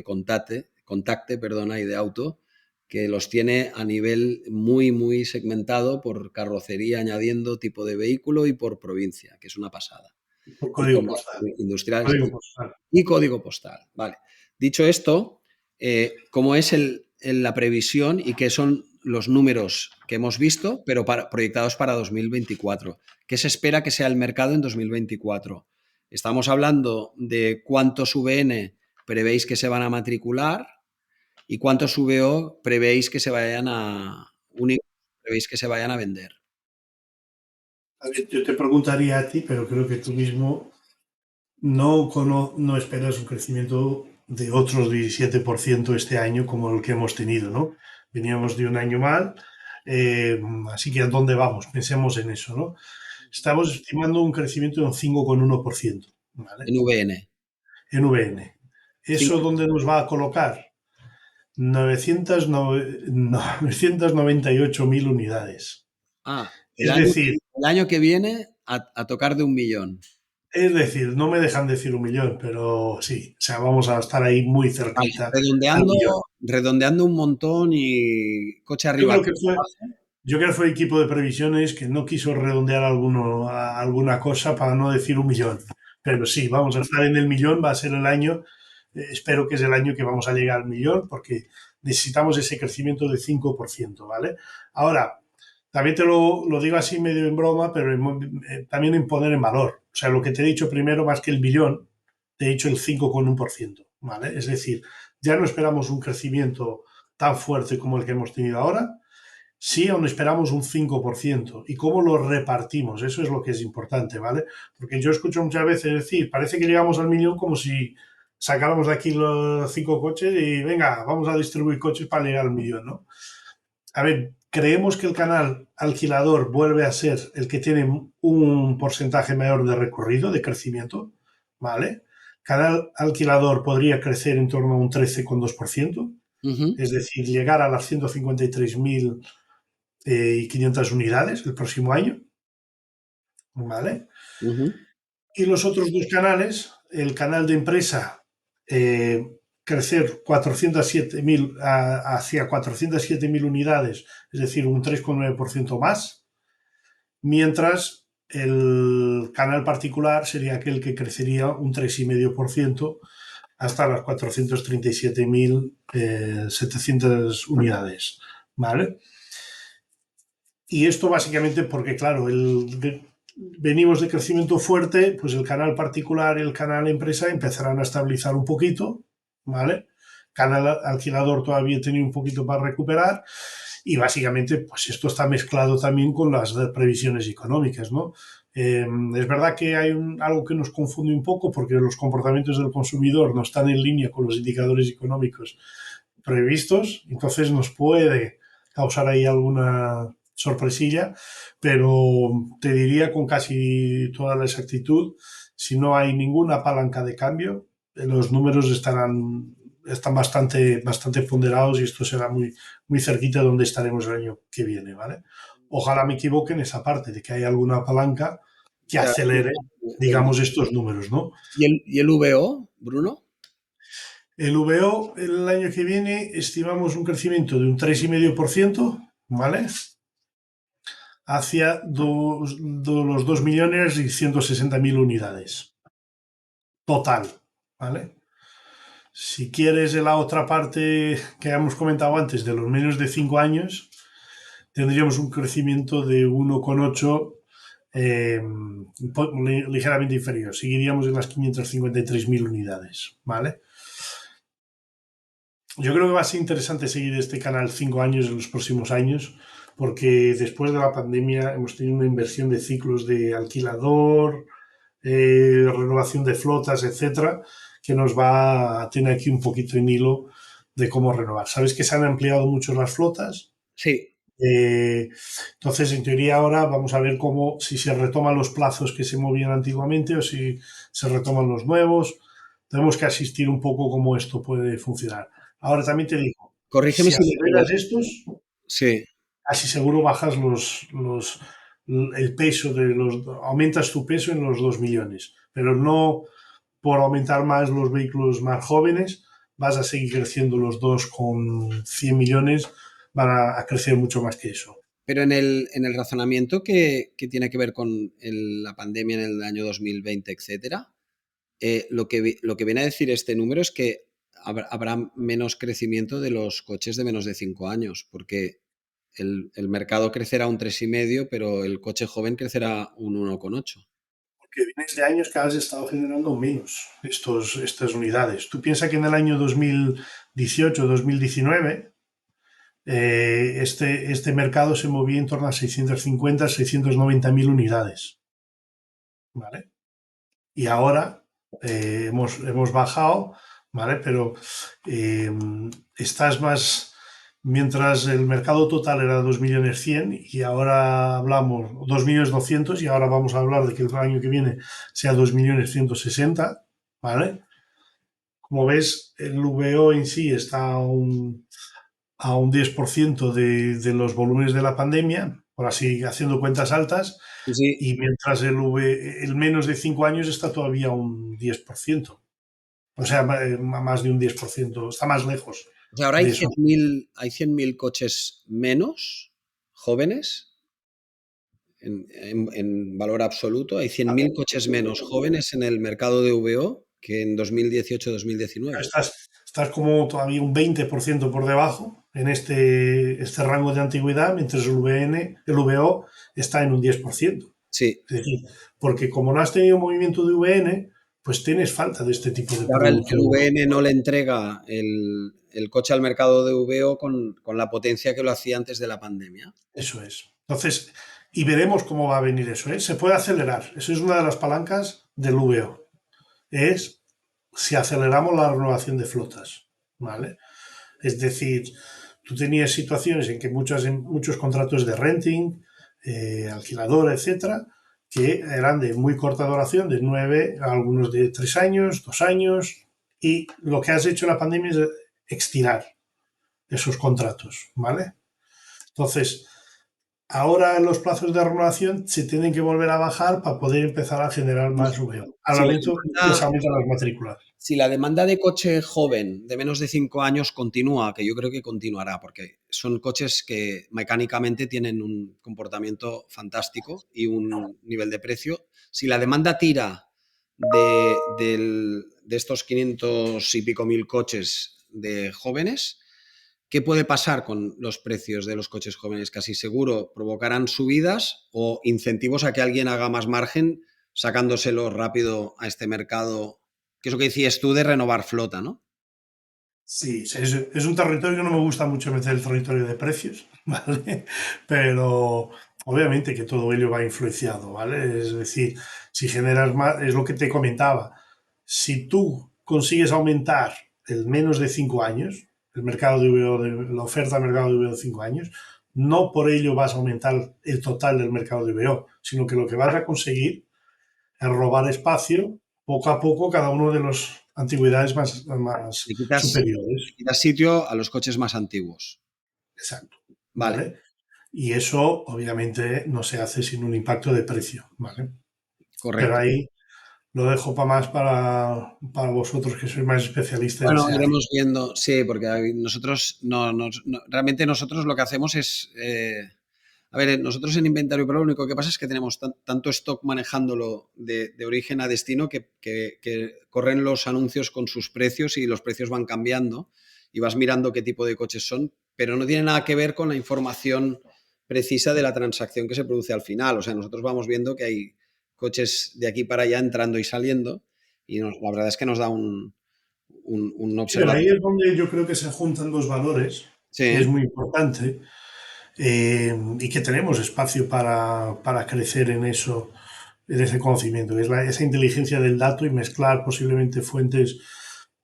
contacte, Ideauto, que los tiene a nivel muy, muy segmentado por carrocería, añadiendo tipo de vehículo y por provincia, que es una pasada. Por Y código postal. industriales Código postal. y código postal. Vale. Dicho esto, ¿cómo es la previsión y qué son los números que hemos visto, pero proyectados para 2024. ¿Qué se espera que sea el mercado en 2024? Estamos hablando de cuántos VN prevéis que se van a matricular y cuántos VO prevéis que se vayan a prevéis que se vayan a vender. A ver, yo te preguntaría a ti, pero creo que tú mismo no esperas un crecimiento de otros 17% este año como el que hemos tenido, ¿no? Veníamos de un año mal, así que ¿a dónde vamos? Pensemos en eso, ¿no? Estamos estimando un crecimiento de un 5,1%, ¿vale? En VN. En VN. ¿Eso dónde nos va a colocar? 998.000 unidades. El Es decir, año que viene a tocar de 1.000.000. Es decir, no me dejan decir 1 millón, pero sí, o sea, vamos a estar ahí muy cerquita al millón. Redondeando un montón y coche Yo arriba. creo que fue, yo creo que fue el equipo de previsiones que no quiso redondear alguna cosa para no decir 1 millón. Pero sí, vamos a estar en el millón, va a ser el año, espero que es el año que vamos a llegar al millón, porque necesitamos ese crecimiento de 5%, ¿vale? Ahora, también te lo digo así medio en broma, pero también en poner en valor. O sea, lo que te he dicho primero, más que el billón, te he dicho el 5,1%, ¿vale? Es decir, ya no esperamos un crecimiento tan fuerte como el que hemos tenido ahora, sí aún esperamos un 5%. ¿Y cómo lo repartimos? Eso es lo que es importante, ¿vale? Porque yo escucho muchas veces decir, parece que llegamos al millón como si sacáramos de aquí los 5 coches y venga, vamos a distribuir coches para llegar al millón, ¿no? A ver, creemos que el canal alquilador vuelve a ser el que tiene un porcentaje mayor de recorrido, de crecimiento, ¿vale? Canal alquilador podría crecer en torno a un 13,2%, es decir, llegar a las 153.500 unidades el próximo año, ¿vale? Y los otros dos canales, el canal de empresa, crecer 407.000 hacia 407.000 unidades, es decir, un 3,9% más, mientras el canal particular sería aquel que crecería un 3,5% hasta las 437.700 unidades, ¿vale? Y esto básicamente porque, claro, venimos de crecimiento fuerte, pues el canal particular y el canal empresa empezarán a estabilizar un poquito, ¿vale? Canal alquilador todavía tiene un poquito para recuperar y básicamente pues esto está mezclado también con las previsiones económicas, ¿no? Es verdad que hay algo que nos confunde un poco porque los comportamientos del consumidor no están en línea con los indicadores económicos previstos, entonces nos puede causar ahí alguna sorpresilla, pero te diría con casi toda la exactitud, si no hay ninguna palanca de cambio, los números están bastante ponderados y esto será muy cerquita de donde estaremos el año que viene, ¿vale? Ojalá me equivoque en esa parte de que hay alguna palanca que acelere, digamos, estos números, ¿no? ¿Y el VO, Bruno? El VO el año que viene estimamos un crecimiento de un 3,5%, ¿vale? Hacia los 2.160.000 unidades. Total, ¿vale? Si quieres la otra parte que hemos comentado antes, de los menos de 5 años, tendríamos un crecimiento de 1,8 ligeramente inferior. Seguiríamos en las 553.000 unidades, ¿vale? Yo creo que va a ser interesante seguir este canal 5 años en los próximos años, porque después de la pandemia hemos tenido una inversión de ciclos de alquilador, renovación de flotas, etcétera, que nos va a tener aquí un poquito en hilo de cómo renovar. Sabes que se han ampliado mucho las flotas. Sí. Entonces, en teoría ahora vamos a ver si se retoman los plazos que se movían antiguamente o si se retoman los nuevos. Tenemos que asistir un poco cómo esto puede funcionar. Ahora también te digo, Corrígeme si si me aceleras equivoco. estos, Sí. casi seguro bajas el peso aumentas tu peso en los 2 millones, pero no por aumentar más los vehículos más jóvenes, vas a seguir creciendo los dos con 100 millones, van a crecer mucho más que eso. Pero en el razonamiento que tiene que ver con la pandemia en el año 2020, etcétera, lo que viene a decir este número es que habrá menos crecimiento de los coches de menos de 5 años, porque el mercado crecerá un 3,5, pero el coche joven crecerá un 1,8. Porque vienes de años que has estado generando menos estas unidades. Tú piensas que en el año 2018-2019 este mercado se movía en torno a 650, 690.000 unidades, ¿vale? Y ahora hemos bajado, ¿vale? Pero eh, estás más, mientras el mercado total era 2.100.000 y ahora hablamos 2.200.000 y ahora vamos a hablar de que el año que viene sea 2.160.000, ¿vale? Como ves, el VO en sí está a un 10% de los volúmenes de la pandemia, por así haciendo cuentas altas, Sí, sí. y mientras el menos de 5 años está todavía a un 10%. O sea, más de un 10%, está más lejos O sea, ahora de eso. hay 100.000 coches menos jóvenes en valor absoluto. Hay 100.000 coches menos jóvenes en el mercado de VO que en 2018-2019. Estás como todavía un 20% por debajo en este rango de antigüedad, mientras el VO está en un 10%. Sí. Es decir, porque como no has tenido movimiento de VN, pues tienes falta de este tipo de Y ahora el producto. VN no le entrega el coche al mercado de VO con la potencia que lo hacía antes de la pandemia. Eso es. Entonces, y veremos cómo va a venir eso, ¿eh? Se puede acelerar. Eso es una de las palancas del VO. Es si aceleramos la renovación de flotas, ¿vale? Es decir, tú tenías situaciones en que muchos contratos de renting, alquilador, etcétera, que eran de muy corta duración, de 9, algunos de 3 años, 2 años, y lo que has hecho en la pandemia es extirar esos contratos, ¿vale? Entonces, ahora los plazos de renovación se tienen que volver a bajar para poder empezar a generar más VO. Al Si la momento que se demanda, aumentan las matrículas. si la demanda de coche joven de menos de 5 años continúa, que yo creo que continuará, porque son coches que mecánicamente tienen un comportamiento fantástico y un nivel de precio, si la demanda tira de estos 500 y pico mil coches de jóvenes, ¿qué puede pasar con los precios de los coches jóvenes? Casi seguro provocarán subidas o incentivos a que alguien haga más margen sacándoselo rápido a este mercado, que es lo que decías tú de renovar flota, ¿no? Sí, es un territorio que no me gusta mucho meter el territorio de precios, ¿vale? Pero obviamente que todo ello va influenciado, ¿vale? Es decir, si generas más, es lo que te comentaba, si tú consigues aumentar el menos de 5 años, el mercado de VO, la oferta del mercado de VO de 5 años, no por ello vas a aumentar el total del mercado de VO, sino que lo que vas a conseguir es robar espacio poco a poco cada uno de las antigüedades más Le superiores. quitas sitio a los coches más antiguos. Exacto. Vale, ¿Vale? Y eso obviamente no se hace sin un impacto de precio, ¿vale? Pero correcto. ahí lo dejo para más para vosotros que sois más especialistas en Bueno, ese área. iremos viendo, sí, porque nosotros realmente nosotros lo que hacemos es, a ver, nosotros en Inventario Pro lo único que pasa es que tenemos tanto stock manejándolo de origen a destino que corren los anuncios con sus precios y los precios van cambiando y vas mirando qué tipo de coches son, pero no tiene nada que ver con la información precisa de la transacción que se produce al final. O sea, nosotros vamos viendo que hay coches de aquí para allá entrando y saliendo y la verdad es que nos da un Sí, pero ahí observatorio. es donde yo creo que se juntan dos valores, que es Sí, muy importante, y que tenemos espacio para crecer en ese conocimiento, es esa inteligencia del dato y mezclar posiblemente fuentes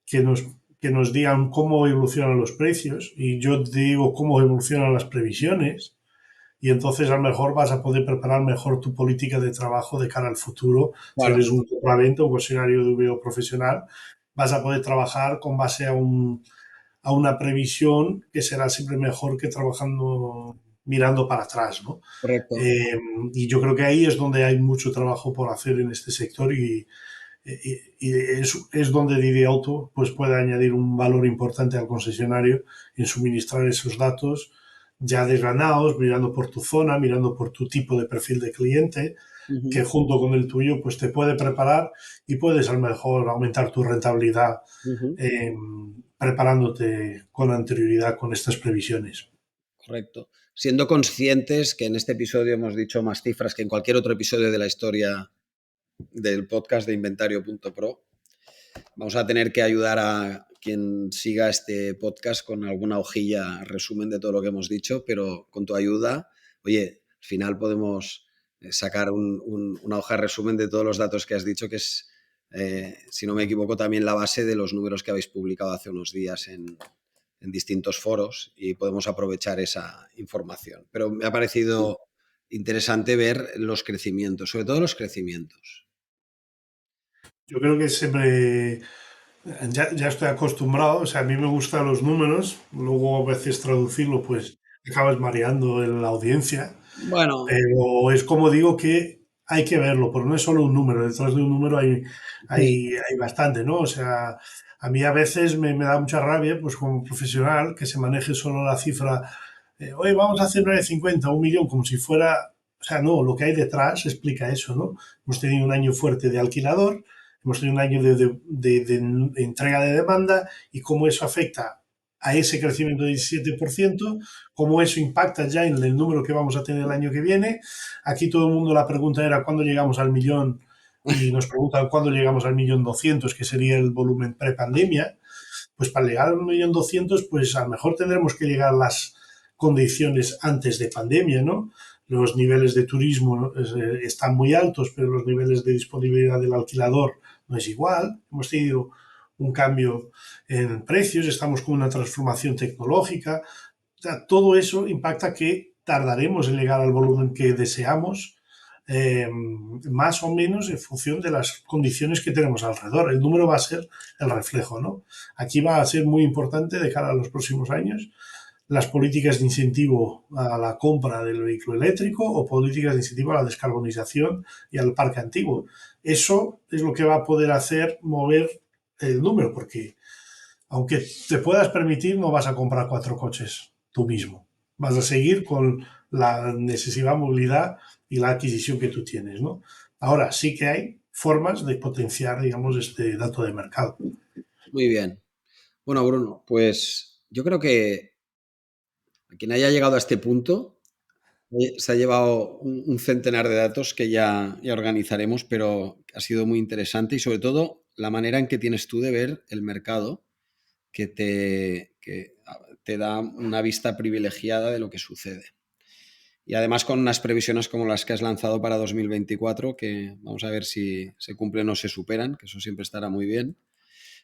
que nos, que nos digan cómo evolucionan los precios y yo te digo cómo evolucionan las previsiones y entonces a lo mejor vas a poder preparar mejor tu política de trabajo de cara al futuro. Si claro, eres un compraventa o cuestionario de VO profesional, vas a poder trabajar con base a una previsión que será siempre mejor que trabajando mirando para atrás, ¿no? correcto. Eh, y yo creo que ahí es donde hay mucho trabajo por hacer en este sector y es donde Didi Auto pues, puede añadir un valor importante al concesionario en suministrar esos datos ya desgranados, mirando por tu zona, mirando por tu tipo de perfil de cliente, Ujú. que junto con el tuyo pues te puede preparar y puedes a lo mejor aumentar tu rentabilidad Ujú. preparándote con anterioridad con estas previsiones. Correcto. Siendo conscientes que en este episodio hemos dicho más cifras que en cualquier otro episodio de la historia del podcast de Inventario.pro, vamos a tener que ayudar a quien siga este podcast con alguna hojilla, resumen de todo lo que hemos dicho, pero con tu ayuda, oye, al final podemos sacar una hoja de resumen de todos los datos que has dicho, que es, si no me equivoco, también la base de los números que habéis publicado hace unos días en distintos foros y podemos aprovechar esa información. Pero me ha parecido interesante ver los crecimientos, sobre todo los crecimientos. Yo creo que siempre ya estoy acostumbrado, o sea, a mí me gustan los números, luego a veces traducirlo pues acabas mareando en la audiencia, Bueno, pero es como digo que hay que verlo, porque no es solo un número, detrás de un número sí. hay bastante, ¿no? O sea, a mí a veces me da mucha rabia, pues como profesional, que se maneje solo la cifra, oye, vamos a hacer 950, 1 millón, como si fuera, o sea, no, lo que hay detrás explica eso, ¿no? Hemos tenido un año fuerte de alquilador, hemos tenido un año de entrega de demanda y cómo eso afecta a ese crecimiento del 17%, cómo eso impacta ya en el número que vamos a tener el año que viene. Aquí todo el mundo la pregunta era cuándo llegamos al millón y nos preguntan cuándo llegamos al 1.200.000, que sería el volumen prepandemia. Pues para llegar al 1.200.000, pues a lo mejor tendremos que llegar a las condiciones antes de pandemia, ¿no? Los niveles de turismo están muy altos, pero los niveles de disponibilidad del alquilador no es igual. Hemos tenido un cambio en precios, estamos con una transformación tecnológica. O sea, todo eso impacta que tardaremos en llegar al volumen que deseamos, más o menos en función de las condiciones que tenemos alrededor. El número va a ser el reflejo, ¿no? Aquí va a ser muy importante de cara a los próximos años las políticas de incentivo a la compra del vehículo eléctrico o políticas de incentivo a la descarbonización y al parque antiguo. Eso es lo que va a poder hacer mover el número, porque aunque te puedas permitir, no vas a comprar 4 coches tú mismo. Vas a seguir con la necesidad de movilidad y la adquisición que tú tienes, ¿no? Ahora sí que hay formas de potenciar, digamos, este dato de mercado. Muy bien. Bueno, Bruno, pues yo creo que a quien haya llegado a este punto se ha llevado un centenar de datos que ya organizaremos, pero ha sido muy interesante y sobre todo la manera en que tienes tú de ver el mercado que te da una vista privilegiada de lo que sucede. Y además con unas previsiones como las que has lanzado para 2024, que vamos a ver si se cumplen o se superan, que eso siempre estará muy bien.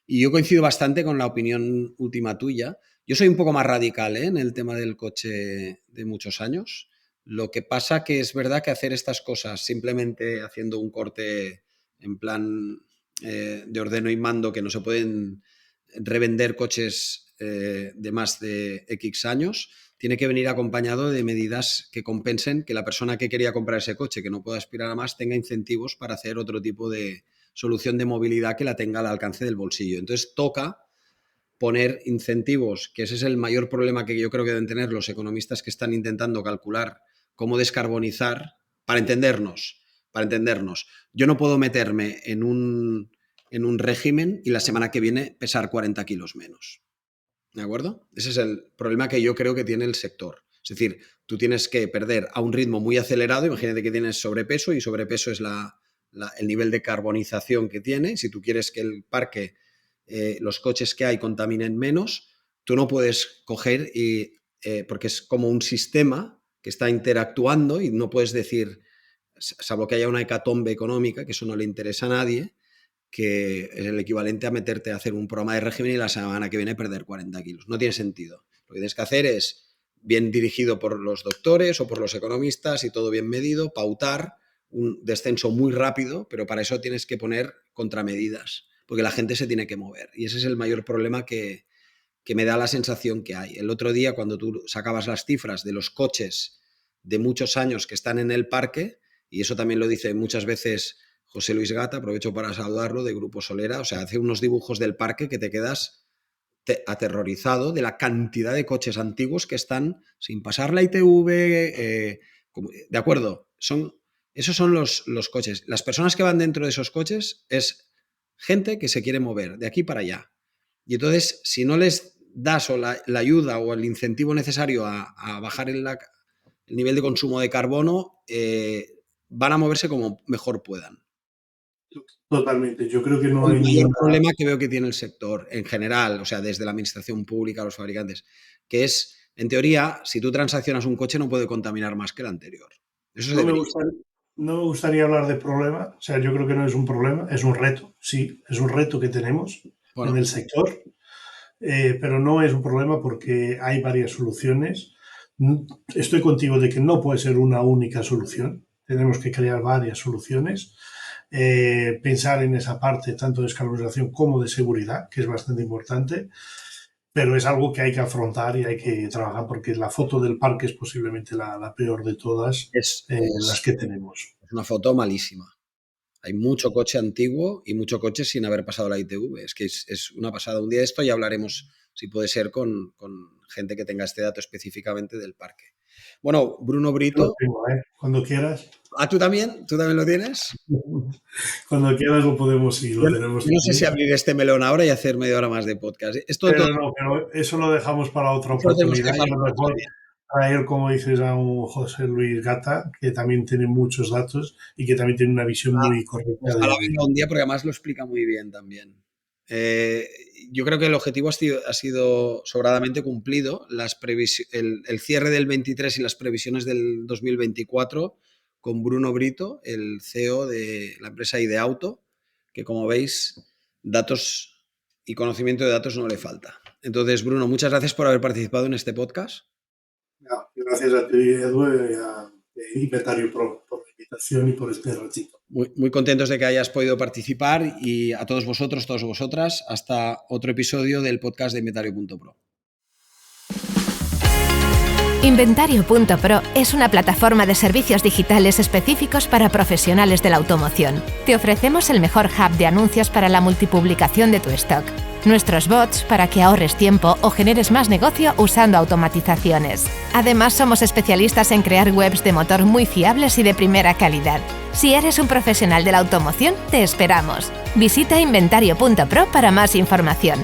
Y yo coincido bastante con la opinión última tuya. Yo soy un poco más radical, ¿eh?, en el tema del coche de muchos años. Lo que pasa que es verdad que hacer estas cosas simplemente haciendo un corte en plan de ordeno y mando, que no se pueden revender coches de más de X años, tiene que venir acompañado de medidas que compensen que la persona que quería comprar ese coche, que no pueda aspirar a más, tenga incentivos para hacer otro tipo de solución de movilidad que la tenga al alcance del bolsillo. Entonces toca poner incentivos, que ese es el mayor problema que yo creo que deben tener los economistas que están intentando calcular cómo descarbonizar, para entendernos, para entendernos. Yo no puedo meterme en un régimen y la semana que viene pesar 40 kilos menos. ¿De acuerdo? Ese es el problema que yo creo que tiene el sector. Es decir, tú tienes que perder a un ritmo muy acelerado. Imagínate que tienes sobrepeso y sobrepeso es el nivel de carbonización que tiene. Si tú quieres que el parque, los coches que hay contaminen menos, tú no puedes coger porque es como un sistema que está interactuando y no puedes decir, salvo que haya una hecatombe económica, que eso no le interesa a nadie, que es el equivalente a meterte a hacer un programa de régimen y la semana que viene perder 40 kilos. No tiene sentido. Lo que tienes que hacer es, bien dirigido por los doctores o por los economistas y todo bien medido, pautar un descenso muy rápido, pero para eso tienes que poner contramedidas, porque la gente se tiene que mover. Y ese es el mayor problema que me da la sensación que hay. El otro día, cuando tú sacabas las cifras de los coches de muchos años que están en el parque, y eso también lo dice muchas veces José Luis Gata, aprovecho para saludarlo, de Grupo Solera, o sea, hace unos dibujos del parque que te quedas aterrorizado de la cantidad de coches antiguos que están sin pasar la ITV. De acuerdo, esos son los coches. Las personas que van dentro de esos coches es gente que se quiere mover de aquí para allá. Y entonces, si no les das la ayuda o el incentivo necesario a bajar el nivel de consumo de carbono, van a moverse como mejor puedan. Totalmente. Yo creo que no hay el mayor problema que veo que tiene el sector en general, o sea, desde la administración pública a los fabricantes, que es, en teoría, si tú transaccionas un coche no puede contaminar más que el anterior. Eso no me gustaría hablar de problema, o sea, yo creo que no es un problema, es un reto, sí, es un reto que tenemos en el sector, pero no es un problema porque hay varias soluciones. Estoy contigo de que no puede ser una única solución, tenemos que crear varias soluciones. Pensar en esa parte tanto de descarbonización como de seguridad, que es bastante importante, pero es algo que hay que afrontar y hay que trabajar porque la foto del parque es posiblemente la peor de todas las que tenemos. Es una foto malísima. Hay mucho coche antiguo y mucho coche sin haber pasado la ITV. Es que es una pasada. Un día de esto ya hablaremos, si puede ser, con gente que tenga este dato específicamente del parque. Bueno, Bruno Brito. Lo tengo, cuando quieras. ¿Ah, tú también? ¿Tú también lo tienes? Cuando quieras lo podemos ir. No sé si abrir este melón ahora y hacer media hora más de podcast. Pero eso lo dejamos para otra oportunidad. Y a lo mejor traer, como dices, a un José Luis Gata, que también tiene muchos datos y que también tiene una visión muy correcta. Ojalá venga un día porque además lo explica muy bien también. Yo creo que el objetivo ha sido sobradamente cumplido. El cierre del 23 y las previsiones del 2024 con Bruno Brito, el CEO de la empresa Ideauto, que como veis, datos y conocimiento de datos no le falta. Entonces, Bruno, muchas gracias por haber participado en este podcast. Gracias a ti, Edu, y a Inventario Pro por la invitación y por este ratito. Muy contentos de que hayas podido participar y a todos vosotros, todas vosotras, hasta otro episodio del podcast de Inventario.pro. Inventario.pro es una plataforma de servicios digitales específicos para profesionales de la automoción. Te ofrecemos el mejor hub de anuncios para la multipublicación de tu stock. Nuestros bots para que ahorres tiempo o generes más negocio usando automatizaciones. Además, somos especialistas en crear webs de motor muy fiables y de primera calidad. Si eres un profesional de la automoción, te esperamos. Visita Inventario.pro para más información.